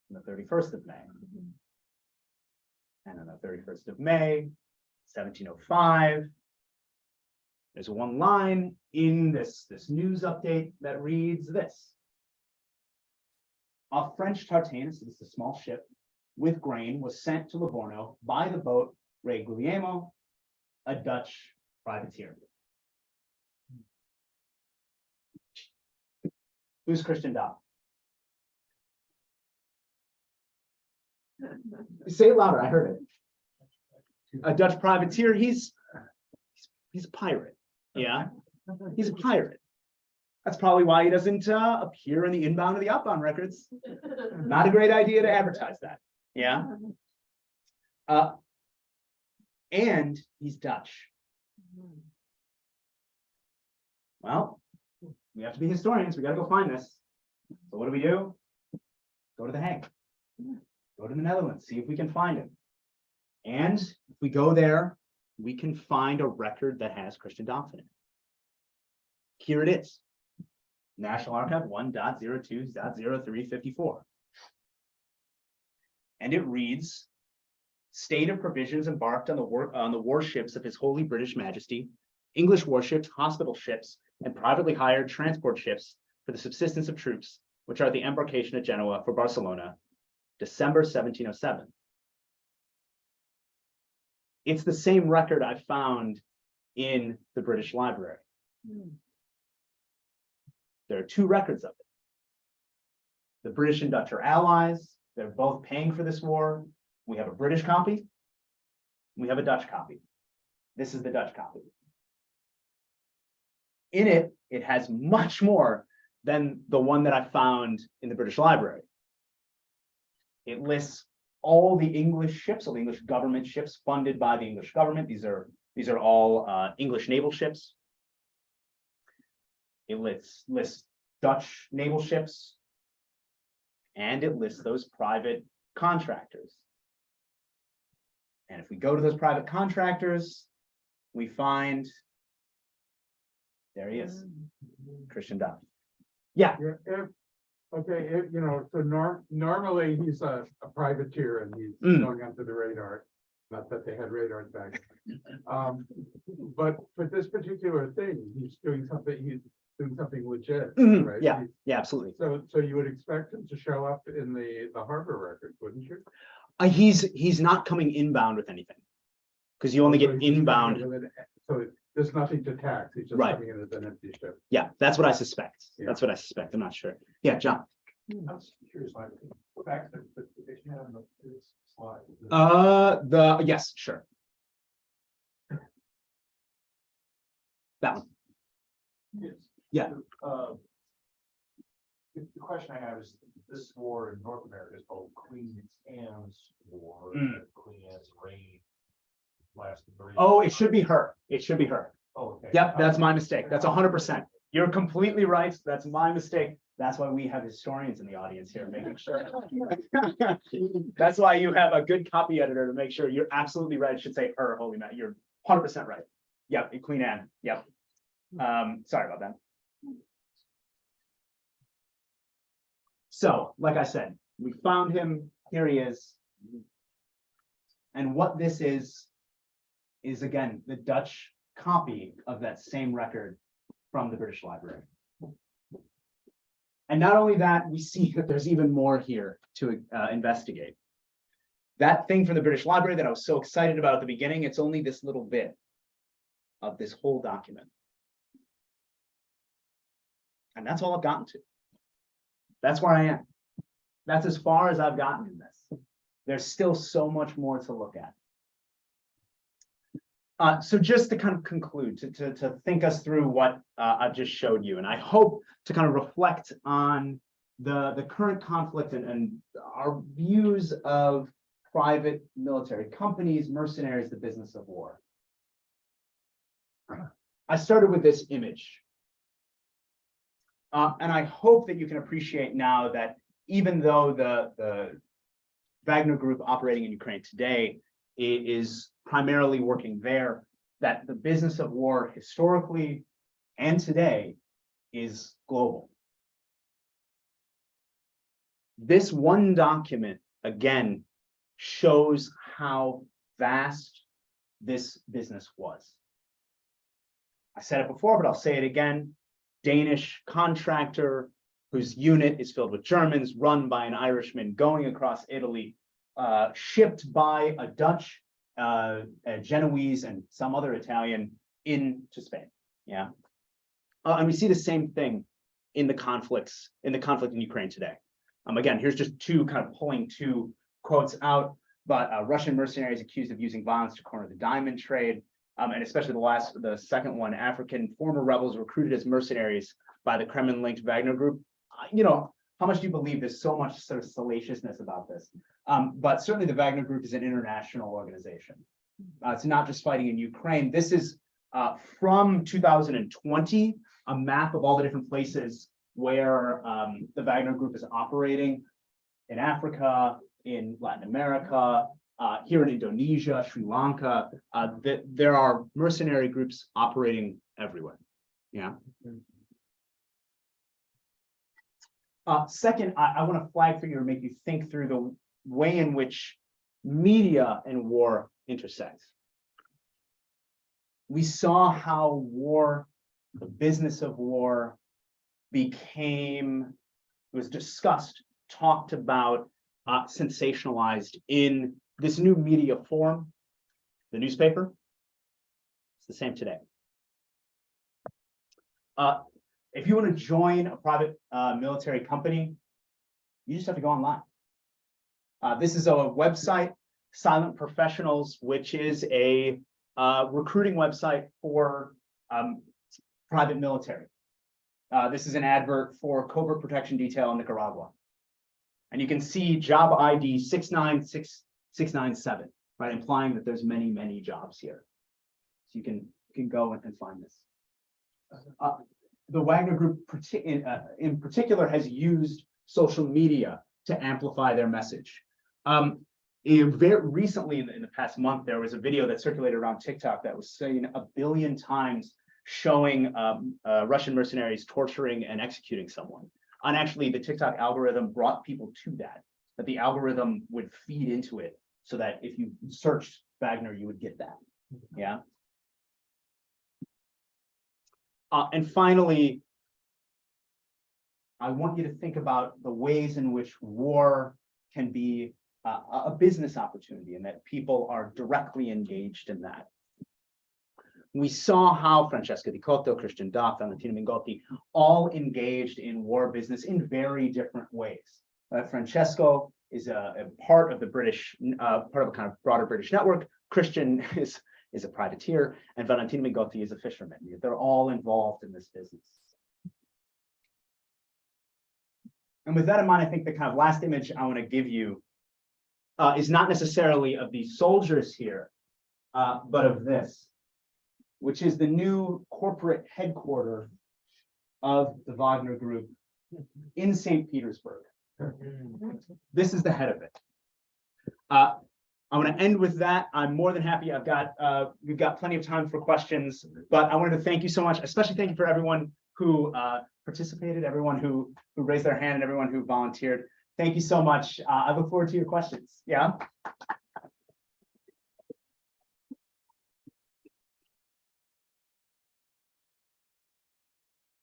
Speaker 3: on the 31st of May. And on the 31st of May, 1705, there's one line in this news update that reads this. A French tartane, so this is a small ship, with grain was sent to Livorno by the boat Re Guglielmo, a Dutch privateer. Who's Christian Don? Say it louder, I heard it. A Dutch privateer, he's a pirate. Yeah, he's a pirate. That's probably why he doesn't appear in the inbound or the outbound records. Not a great idea to advertise that. Yeah. And he's Dutch. Well, we have to be historians. We got to go find this. So what do? Go to The Hague. Go to the Netherlands, see if we can find him. And if we go there, we can find a record that has Christian Dauphin in it. Here it is. National Archive 1.02.0354. And it reads, state of provisions embarked on the warships of His Holy British Majesty, English warships, hospital ships, and privately hired transport ships for the subsistence of troops, which are at the embarkation at Genoa for Barcelona, December 1707. It's the same record I found in the British Library. There are two records of it. The British and Dutch are allies. They're both paying for this war. We have a British copy. We have a Dutch copy. This is the Dutch copy. In it, it has much more than the one that I found in the British Library. It lists all the English ships, all the English government ships funded by the English government. These are all English naval ships. It lists Dutch naval ships, and it lists those private contractors. And if we go to those private contractors, we find, there he is, Christian Dutch. Yeah,
Speaker 6: So normally he's a privateer and he's going under the radar. Not that they had radars back then. But for this particular thing, he's doing something legit, right?
Speaker 3: yeah, absolutely.
Speaker 6: So you would expect him to show up in the harbor records, wouldn't you?
Speaker 3: He's not coming inbound with anything, because you only
Speaker 6: So
Speaker 3: get
Speaker 6: he's just
Speaker 3: inbound.
Speaker 6: coming with it, so there's nothing to tax, he's just
Speaker 3: Right.
Speaker 6: coming in as an empty ship.
Speaker 3: Yeah, that's what I suspect.
Speaker 6: Yeah.
Speaker 3: That's what I suspect. I'm not sure. Yeah, John.
Speaker 7: I was curious, like, go back to the picture on this slide.
Speaker 3: Yes, sure. That one.
Speaker 7: Yes.
Speaker 3: Yeah.
Speaker 7: The question I have is, this war in North America is called Queen Anne's War. Queen Anne's reign lasted very.
Speaker 3: Oh, it should be her. It should be her.
Speaker 7: Oh, okay.
Speaker 3: Yep, that's my mistake. That's 100%. You're completely right. That's my mistake. That's why we have historians in the audience here, making sure. That's why you have a good copy editor to make sure you're absolutely right. It should say her, holy man. You're 100% right. Yep, Queen Anne. Yep. Sorry about that. So, like I said, we found him. Here he is. And what this is again, the Dutch copy of that same record from the British Library. And not only that, we see that there's even more here to investigate. That thing from the British Library that I was so excited about at the beginning, it's only this little bit of this whole document. And that's all I've gotten to. That's where I am. That's as far as I've gotten in this. There's still so much more to look at. So just to kind of conclude, to think us through what I've just showed you, and I hope to kind of reflect on the current conflict and our views of private military companies, mercenaries, the business of war. I started with this image. And I hope that you can appreciate now that even though the Wagner Group operating in Ukraine today is primarily working there, that the business of war historically and today is global. This one document, again, shows how vast this business was. I said it before, but I'll say it again. Danish contractor whose unit is filled with Germans, run by an Irishman, going across Italy, shipped by a Dutch, a Genoese, and some other Italian into Spain. Yeah, and we see the same thing in the conflict in Ukraine today. Again, here's just pulling two quotes out, but Russian mercenaries accused of using violence to corner the diamond trade. And especially the second one, African former rebels recruited as mercenaries by the Kremlin-linked Wagner Group. How much do you believe there's so much sort of salaciousness about this? But certainly the Wagner Group is an international organization. It's not just fighting in Ukraine. This is from 2020, a map of all the different places where the Wagner Group is operating in Africa, in Latin America, here in Indonesia, Sri Lanka. There are mercenary groups operating everywhere. Yeah. Second, I want to flag for you or make you think through the way in which media and war intersect. We saw how war, the business of war, was discussed, talked about, sensationalized in this new media form, the newspaper. It's the same today. If you want to join a private military company, you just have to go online. This is a website, Silent Professionals, which is a recruiting website for private military. This is an advert for Covert Protection Detail in Nicaragua. And you can see job ID 696697, right, implying that there's many, many jobs here. So you can go and find this. The Wagner Group in particular has used social media to amplify their message. Very recently, in the past month, there was a video that circulated around TikTok that was seen 1 billion times, showing Russian mercenaries torturing and executing someone. And actually, the TikTok algorithm brought people to that the algorithm would feed into it, so that if you searched Wagner, you would get that. Yeah. And finally, I want you to think about the ways in which war can be a business opportunity, and that people are directly engaged in that. We saw how Francesca Di Cotto, Christian Dopp, Valentino Mingotti all engaged in war business in very different ways. Francesco is a part of the British, part of a kind of broader British network. Christian is a privateer, and Valentino Mingotti is a fisherman. They're all involved in this business. And with that in mind, I think the kind of last image I want to give you is not necessarily of these soldiers here, but of this, which is the new corporate headquarters of the Wagner Group in St. Petersburg. This is the head of it. I want to end with that. I'm more than happy. We've got plenty of time for questions, but I wanted to thank you so much, especially thank you for everyone who participated, everyone who raised their hand, and everyone who volunteered. Thank you so much. I look forward to your questions. Yeah.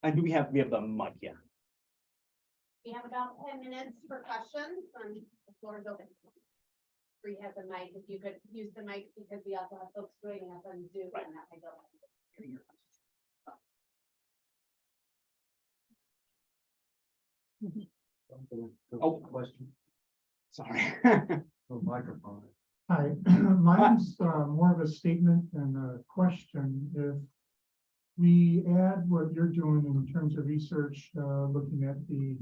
Speaker 3: And do we have the mic? Yeah.
Speaker 2: We have about 10 minutes for questions, and the floor is open. Bree has a mic, if you could use the mic, because we also have folks joining us on Zoom, and that might go.
Speaker 3: Oh,
Speaker 4: question.
Speaker 3: Sorry.
Speaker 4: Microphone.
Speaker 5: Hi, mine's more of a statement than a question. If we add what you're doing in terms of research, looking at the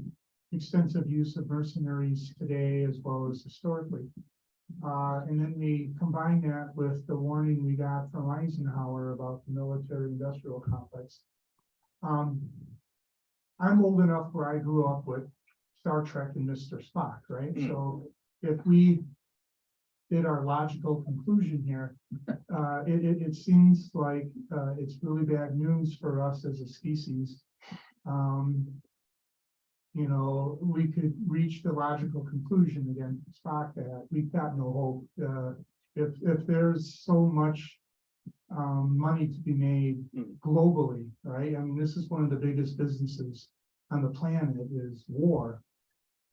Speaker 5: extensive use of mercenaries today as well as historically, and then we combine that with the warning we got from Eisenhower about the military-industrial complex. I'm old enough where I grew up with Star Trek and Mr. Spock, right? So if we did our logical conclusion here, it seems like it's really bad news for us as a species. You know, we could reach the logical conclusion again, Spock, that we've got no hope. If there's so much money to be made globally, right? I mean, this is one of the biggest businesses on the planet is war.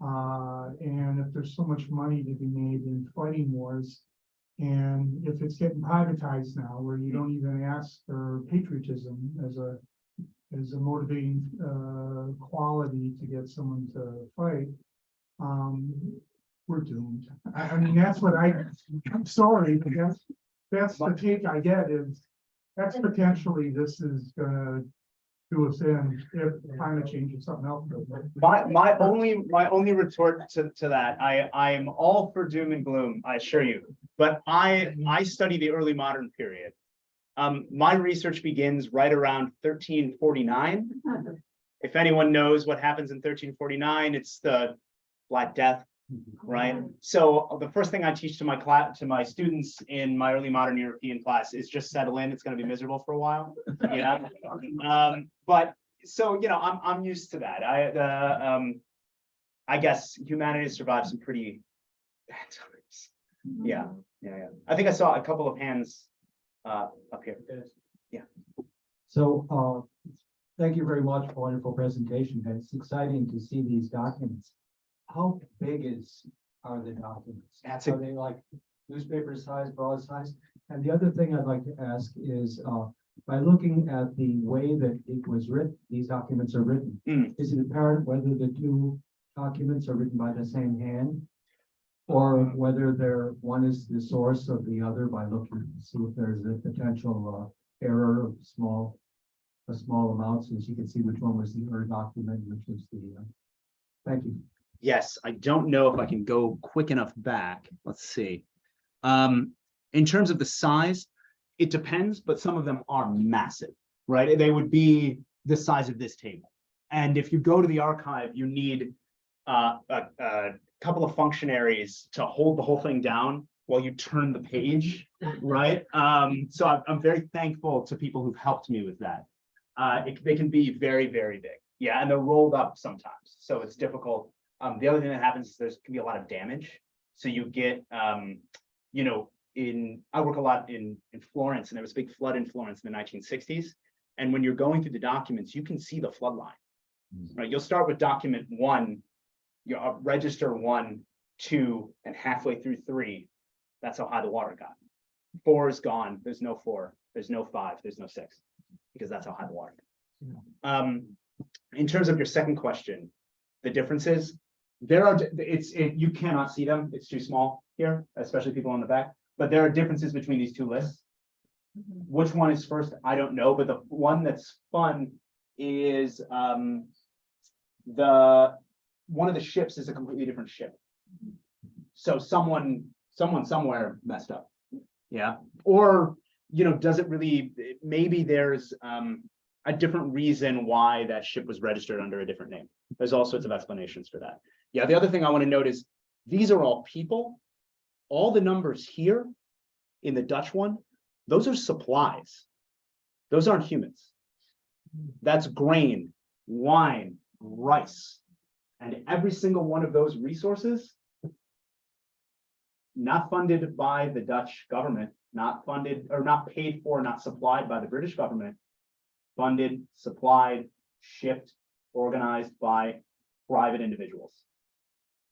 Speaker 5: And if there's so much money to be made in fighting wars, and if it's getting privatized now, where you don't even ask for patriotism as a motivating quality to get someone to fight, we're doomed. I mean, that's what I'm sorry, but that's the take I get is exponentially this is gonna do us in if climate change is something else.
Speaker 3: My only retort to that, I am all for doom and gloom, I assure you, but I study the early modern period. My research begins right around 1349. If anyone knows what happens in 1349, it's the Black Death, right? So the first thing I teach to my students in my early modern European class is just settle in. It's going to be miserable for a while, yeah. But so I'm used to that. I guess humanity survived some pretty bad times. Yeah. I think I saw a couple of hands up here. Yeah.
Speaker 4: So, thank you very much for a wonderful presentation. It's exciting to see these documents. How big are the documents? Are they like newspaper size, broad size? And the other thing I'd like to ask is, by looking at the way that it was written, these documents are written, is it apparent whether the two documents are written by the same hand? Or whether one is the source of the other by looking to see if there's a potential error of a small amount, so you can see which one was the document, which was the, thank you.
Speaker 3: Yes, I don't know if I can go quick enough back. Let's see. In terms of the size, it depends, but some of them are massive, right? They would be the size of this table. And if you go to the archive, you need a couple of functionaries to hold the whole thing down while you turn the page, right? So I'm very thankful to people who've helped me with that. They can be very, very big. Yeah, and they're rolled up sometimes, so it's difficult. The other thing that happens is can be a lot of damage. So you get, you know, I work a lot in Florence, and there was a big flood in Florence in the 1960s. And when you're going through the documents, you can see the flood line, right? You'll start with document 1, register 1, 2, and halfway through 3, that's how high the water got. 4 is gone. There's no 4. There's no 5. There's no 6, because that's how high the water got. In terms of your second question, the differences, you cannot see them. It's too small here, especially people on the back. But there are differences between these two lists. Which one is first? I don't know. But the one that's fun is one of the ships is a completely different ship. So someone somewhere messed up. Yeah. Or, you know, does it really, maybe there's a different reason why that ship was registered under a different name. There's all sorts of explanations for that. Yeah, the other thing I want to note is these are all people. All the numbers here in the Dutch one, those are supplies. Those aren't humans. That's grain, wine, rice. And every single one of those resources, not funded by the Dutch government, not funded or not paid for, not supplied by the British government, funded, supplied, shipped, organized by private individuals.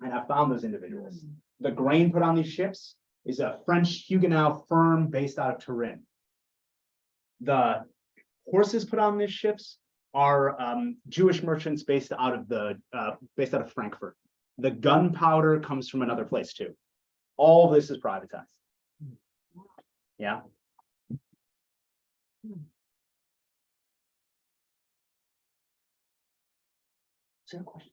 Speaker 3: And I found those individuals. The grain put on these ships is a French Huguenot firm based out of Turin. The horses put on these ships are Jewish merchants based out of Frankfurt. The gunpowder comes from another place too. All this is privatized. Yeah. Is there a question?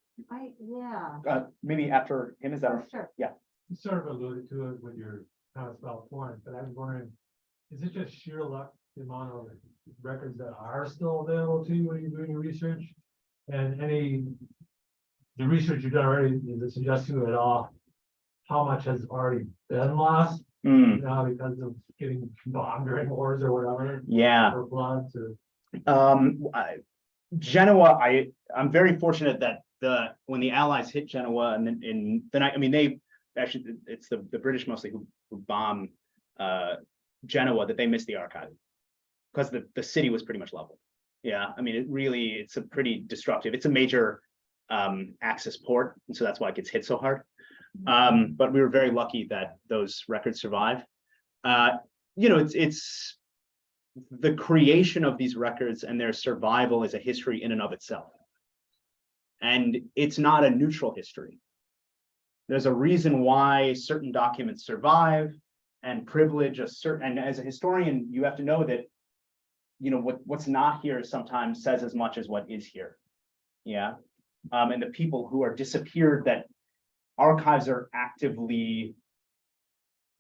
Speaker 3: Maybe after him, is that right?
Speaker 2: Sure.
Speaker 3: Yeah.
Speaker 5: You sort of alluded to it with your comments about Florence, but I was wondering, is it just sheer luck, the amount of records that are still available to you when you're doing your research? And the research you've done already, does it suggest to you at all how much has already been lost now because of getting bombed during wars or whatever?
Speaker 3: Yeah.
Speaker 5: Or floods or.
Speaker 3: Genoa, I'm very fortunate that when the Allies hit Genoa and then in the night, I mean, they actually, it's the British mostly who bomb Genoa, that they missed the archive because the city was pretty much leveled. Yeah, I mean, it's a pretty destructive, it's a major access port, and so that's why it gets hit so hard. But we were very lucky that those records survive. You know, it's the creation of these records and their survival is a history in and of itself. And it's not a neutral history. There's a reason why certain documents survive and privilege and as a historian, you have to know that, you know, what's not here sometimes says as much as what is here. Yeah. And the people who are disappeared, that archives are actively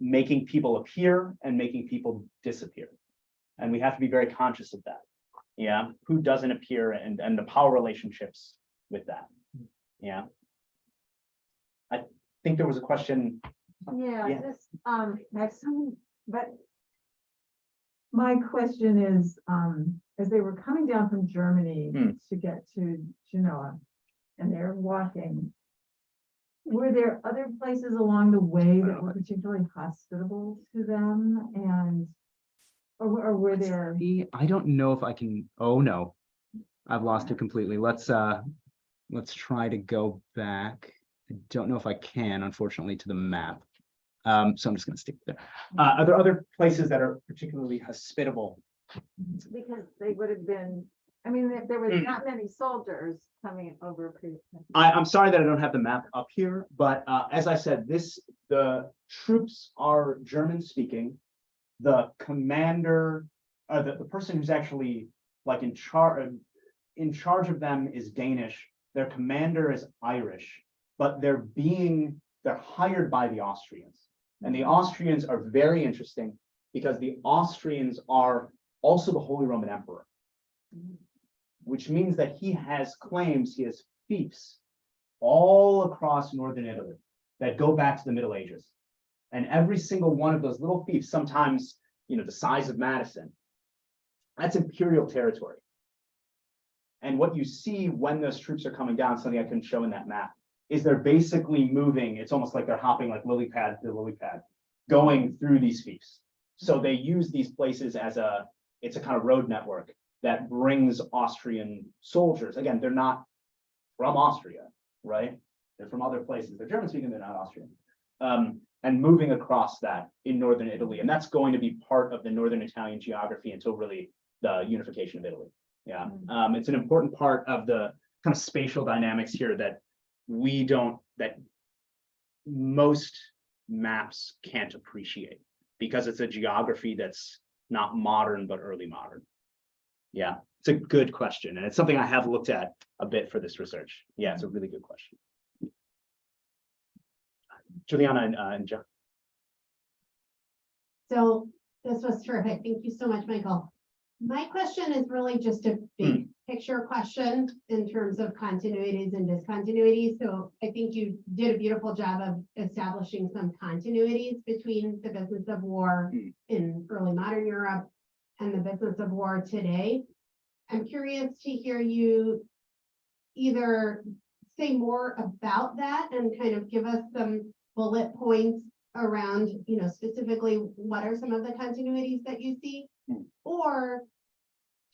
Speaker 3: making people appear and making people disappear. And we have to be very conscious of that. Yeah, who doesn't appear and the power relationships with that. Yeah. I think there was a question.
Speaker 9: Yeah,
Speaker 3: Yeah.
Speaker 9: this, next time, but my question is, as they were coming down from Germany to get to Genoa, and they're walking, were there other places along the way that were particularly hospitable to them, and or were there?
Speaker 3: I don't know if I can. Oh no, I've lost it completely. Let's try to go back. I don't know if I can, unfortunately, to the map. So I'm just going to stick there. Are there other places that are particularly hospitable?
Speaker 9: Because they would have been, I mean, if there was
Speaker 3: Mm.
Speaker 9: not many soldiers coming over.
Speaker 3: I'm sorry that I don't have the map up here, but as I said, the troops are German speaking. The commander, the person who's actually like in charge of them is Danish. Their commander is Irish, but they're hired by the Austrians. And the Austrians are very interesting because the Austrians are also the Holy Roman Emperor, which means that he has fiefs all across northern Italy that go back to the Middle Ages. And every single one of those little fiefs, sometimes, the size of Madison, that's imperial territory. And what you see when those troops are coming down, something I couldn't show in that map, is they're basically moving. It's almost like they're hopping like lily pad to lily pad, going through these fiefs. So they use these places it's a kind of road network that brings Austrian soldiers. Again, they're not from Austria, right? They're from other places. They're German speaking, they're not Austrian. And moving across that in northern Italy. And that's going to be part of the northern Italian geography until really the unification of Italy. Yeah, it's an important part of the kind of spatial dynamics here that most maps can't appreciate because it's a geography that's not modern, but early modern. Yeah, it's a good question. And it's something I have looked at a bit for this research. Yeah, it's a really good question. Juliana and Jeff.
Speaker 2: So this was terrific. Thank you so much, Michael. My question is really just a big picture question in terms of continuities and discontinuities. So I think you did a beautiful job of establishing some continuities between the business of war in early modern Europe and the business of war today. I'm curious to hear you either say more about that and kind of give us some bullet points around, specifically what are some of the continuities that you see, or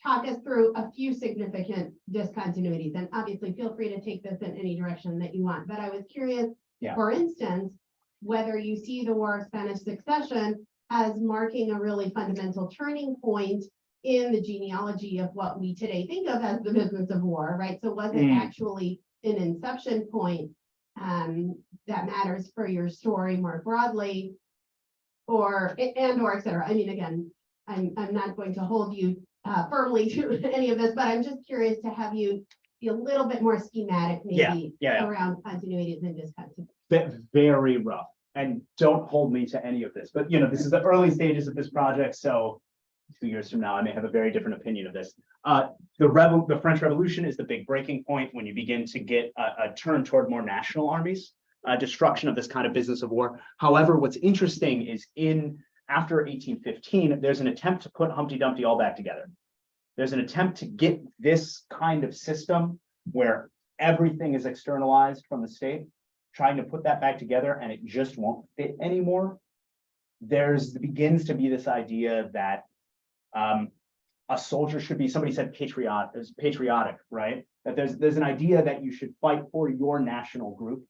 Speaker 2: talk us through a few significant discontinuities. And obviously feel free to take this in any direction that you want, but I was curious, for instance, whether you see the War of Spanish Succession as marking a really fundamental turning point in the genealogy of what we today think of as the business of war, right? So was it actually an inception point that matters for your story more broadly, or et cetera? I mean, again, I'm not going to hold you firmly to any of this, but I'm just curious to have you be a little bit more schematic, maybe around continuities and discontinuities.
Speaker 3: Very rough, and don't hold me to any of this, but this is the early stages of this project, so 2 years from now, I may have a very different opinion of this. The French Revolution is the big breaking point when you begin to get a turn toward more national armies, destruction of this kind of business of war. However, what's interesting is after 1815, there's an attempt to put Humpty Dumpty all back together. There's an attempt to get this kind of system where everything is externalized from the state, trying to put that back together, and it just won't fit anymore. There begins to be this idea that a soldier should be, somebody said patriotic, right? That there's an idea that you should fight for your national group,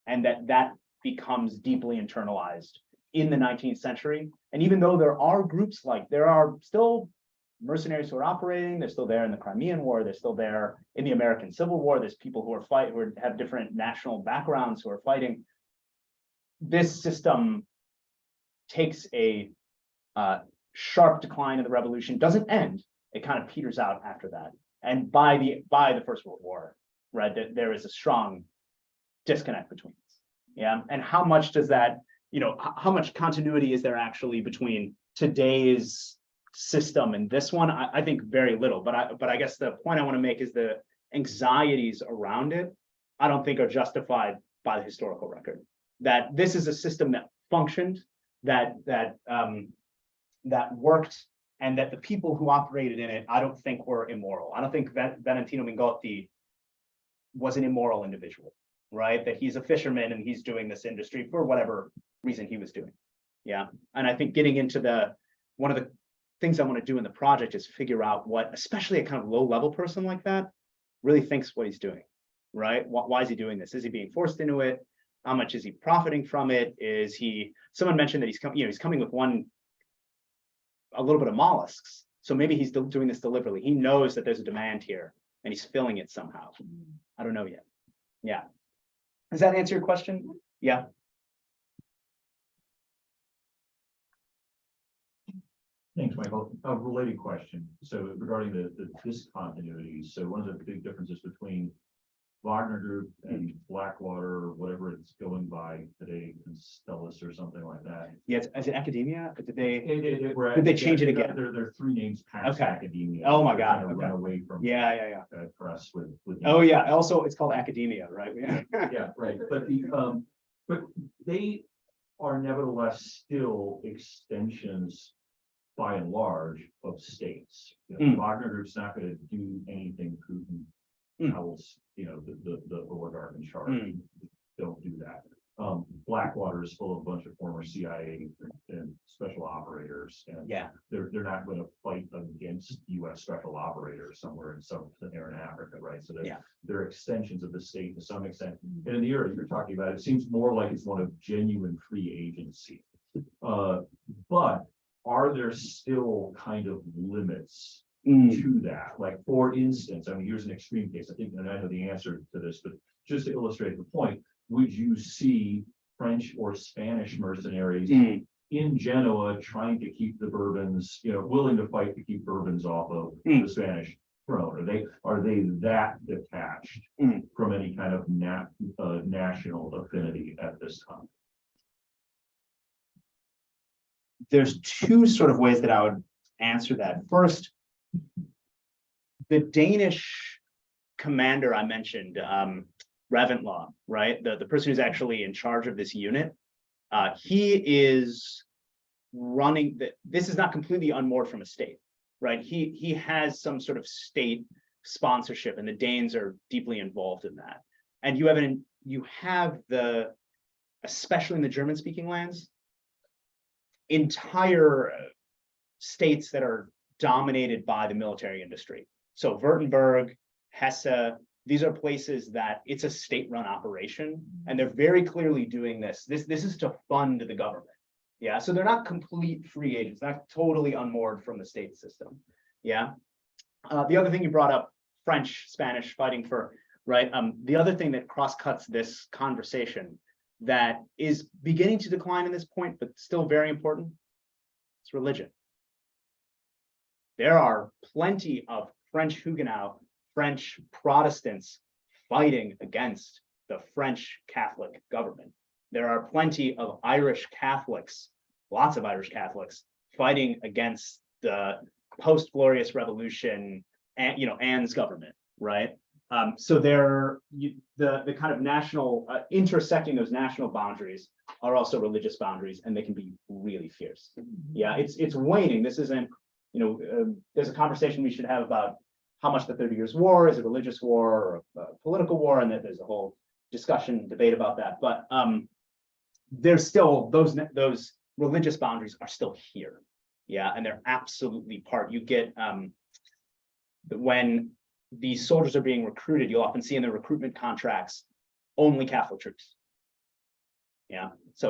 Speaker 3: and that becomes deeply internalized in the 19th century. And even though there are groups there are still mercenaries who are operating, they're still there in the Crimean War, they're still there in the American Civil War, there's people who have different national backgrounds who are fighting. This system takes a sharp decline in the revolution, doesn't end, it kind of peters out after that. And by the First World War, right, there is a strong disconnect between us. Yeah, and how much does that, how much continuity is there actually between today's system and this one? I think very little, but I guess the point I want to make is the anxieties around it, I don't think are justified by the historical record. That this is a system that functioned, that worked, and that the people who operated in it, I don't think were immoral. I don't think that Valentino Mingotti was an immoral individual, right? That he's a fisherman and he's doing this industry for whatever reason he was doing. Yeah, and I think getting into one of the things I want to do in the project is figure out what, especially a kind of low-level person like that, really thinks what he's doing, right? Why is he doing this? Is he being forced into it? How much is he profiting from it? Someone mentioned that he's coming with a little bit of mollusks. So maybe he's doing this deliberately. He knows that there's a demand here and he's filling it somehow. I don't know yet. Yeah. Does that answer your question? Yeah.
Speaker 7: Thanks, Michael. A related question. So regarding the discontinuity, so one of the big differences between Wagner Group and Blackwater, or whatever it's going by today, Stellus or something like that.
Speaker 3: Yeah. Is it academia? Did they?
Speaker 7: Did
Speaker 3: they change it again?
Speaker 7: There are three names past
Speaker 3: Okay.
Speaker 7: academia.
Speaker 3: Oh my
Speaker 7: They're trying
Speaker 3: God,
Speaker 7: to Run
Speaker 3: okay.
Speaker 7: away from.
Speaker 3: Yeah.
Speaker 7: Press with.
Speaker 3: Oh, yeah. Also, it's called academia, right? Yeah.
Speaker 7: Yeah, right, but they are nevertheless still extensions by and large of states. You know,
Speaker 3: Mm.
Speaker 7: Wagner Group's not gonna do anything Putin
Speaker 3: Mm.
Speaker 7: tells, the oligarch in charge.
Speaker 3: Mm.
Speaker 7: Don't do that. Blackwater is full of a bunch of former CIA and special operators, and
Speaker 3: Yeah.
Speaker 7: they're not gonna fight against US special operators somewhere in sub-Saharan Africa, right? So
Speaker 3: Yeah.
Speaker 7: they're extensions of the state to some extent. And in the area you're talking about, it seems more like it's one of genuine free agency. But are there still kind of limits
Speaker 3: Mm.
Speaker 7: to that? Like, for instance, I mean, here's an extreme case, I think, and I know the answer to this, but just to illustrate the point, would you see French or Spanish mercenaries
Speaker 3: Mm.
Speaker 7: in Genoa trying to keep the Bourbons, willing to fight to keep Bourbons off of
Speaker 3: Mm.
Speaker 7: the Spanish throne? Are they that detached
Speaker 3: Mm.
Speaker 7: from any kind of national affinity at this time?
Speaker 3: There's two sort of ways that I would answer that. First, the Danish commander I mentioned, Reventlow, right? The person who's actually in charge of this unit, he is running this is not completely unmoored from a state, right? He has some sort of state sponsorship, and the Danes are deeply involved in that. And you have especially in the German-speaking lands, entire states that are dominated by the military industry. So Württemberg, Hesse, these are places that it's a state-run operation, and they're very clearly doing this. This is to fund the government. Yeah, so they're not complete free agents, not totally unmoored from the state system. Yeah. The other thing you brought up, French, Spanish fighting for, right? The other thing that cross-cuts this conversation that is beginning to decline in this point, but still very important, it's religion. There are plenty of French Huguenot, French Protestants fighting against the French Catholic government. There are plenty of Irish Catholics, lots of Irish Catholics, fighting against the post-glorious revolution and, Anne's government, right? So the kind of national, intersecting those national boundaries are also religious boundaries, and they can be really fierce. Yeah, it's waning. This isn't, there's a conversation we should have about how much the 30 Years' War is a religious war or a political war, and that there's a whole discussion, debate about that. But there's still those religious boundaries are still here. Yeah, and they're absolutely part. You get when these soldiers are being recruited, you'll often see in the recruitment contracts only Catholic troops. Yeah, so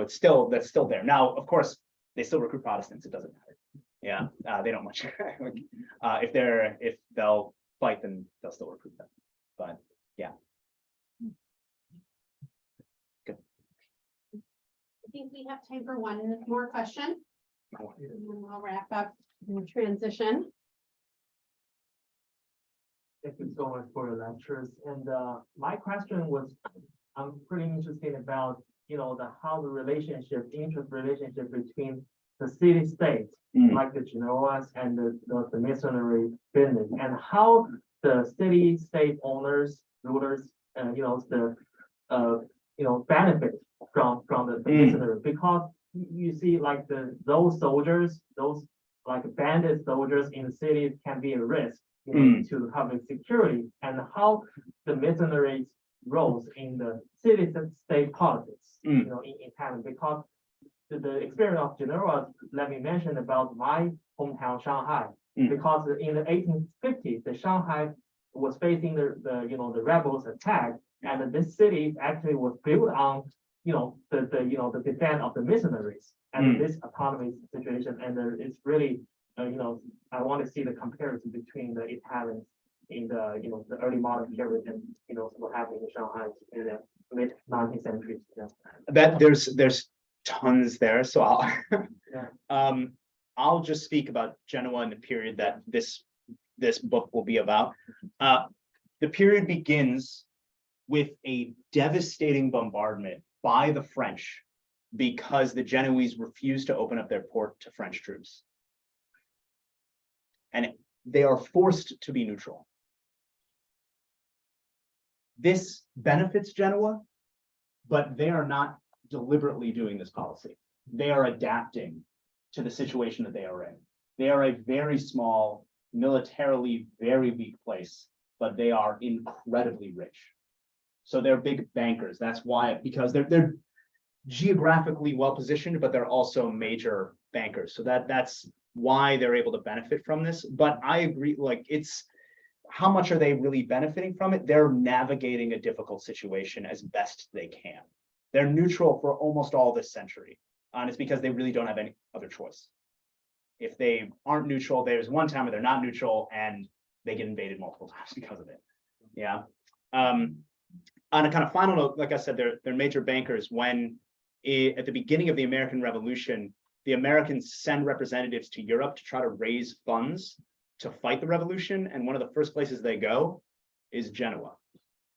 Speaker 3: that's still there. Now, of course, they still recruit Protestants. It doesn't matter. Yeah, they don't much. If they'll fight, then they'll still recruit them. But yeah. Good.
Speaker 2: I think we have time for one more question. And then we'll wrap up and transition.
Speaker 8: Thank you so much for your lectures. And my question was, I'm pretty interested about, how the interest relationship between the city-state, like the Genoas and the masonry business, and how the city-state owners, rulers, benefit from the masonry, because you see, like those soldiers, those like bandit soldiers in the cities can be a risk to the public security, and how the masonry's roles in the city-state politics, in Thailand, because the experience of Genoa, let me mention about my hometown, Shanghai, because in the 1850s, the Shanghai was facing the rebels' attack, and this city actually was built on the defense of the missionaries and this autonomy situation, and it's really I want to see the comparison between the Italians in the, the early modern period and, what happened in Shanghai in the mid 19th century.
Speaker 3: That there's tons there, so I'll
Speaker 8: Yeah.
Speaker 3: I'll just speak about Genoa and the period that this book will be about. The period begins with a devastating bombardment by the French because the Genoese refused to open up their port to French troops. And they are forced to be neutral. This benefits Genoa, but they are not deliberately doing this policy. They are adapting to the situation that they are in. They are a very small, militarily very weak place, but they are incredibly rich. So they're big bankers. That's why, because they're geographically well positioned, but they're also major bankers. So that's why they're able to benefit from this. But I agree, like it's how much are they really benefiting from it? They're navigating a difficult situation as best they can. They're neutral for almost all this century. And it's because they really don't have any other choice. If they aren't neutral, there's one time where they're not neutral and they get invaded multiple times because of it. Yeah. On a kind of final note, like I said, they're major bankers. When at the beginning of the American Revolution, the Americans send representatives to Europe to try to raise funds to fight the revolution. And one of the first places they go is Genoa,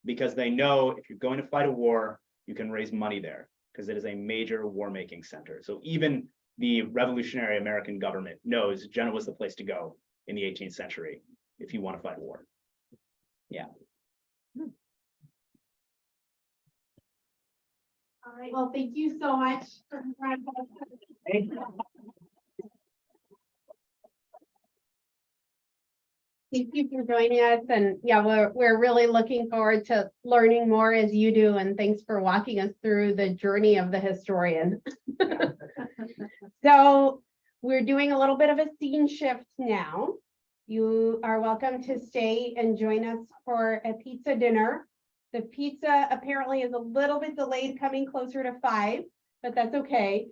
Speaker 3: because they know if you're going to fight a war, you can raise money there because it is a major war-making center. So even the revolutionary American government knows Genoa is the place to go in the 18th century if you want to fight a war. Yeah.
Speaker 2: All right, well, thank you so much. Thank you for joining us, and yeah, we're really looking forward to learning more as you do, and thanks for walking us through the journey of the historian. So we're doing a little bit of a scene shift now. You are welcome to stay and join us for a pizza dinner. The pizza apparently is a little bit delayed, coming closer to 5, but that's okay.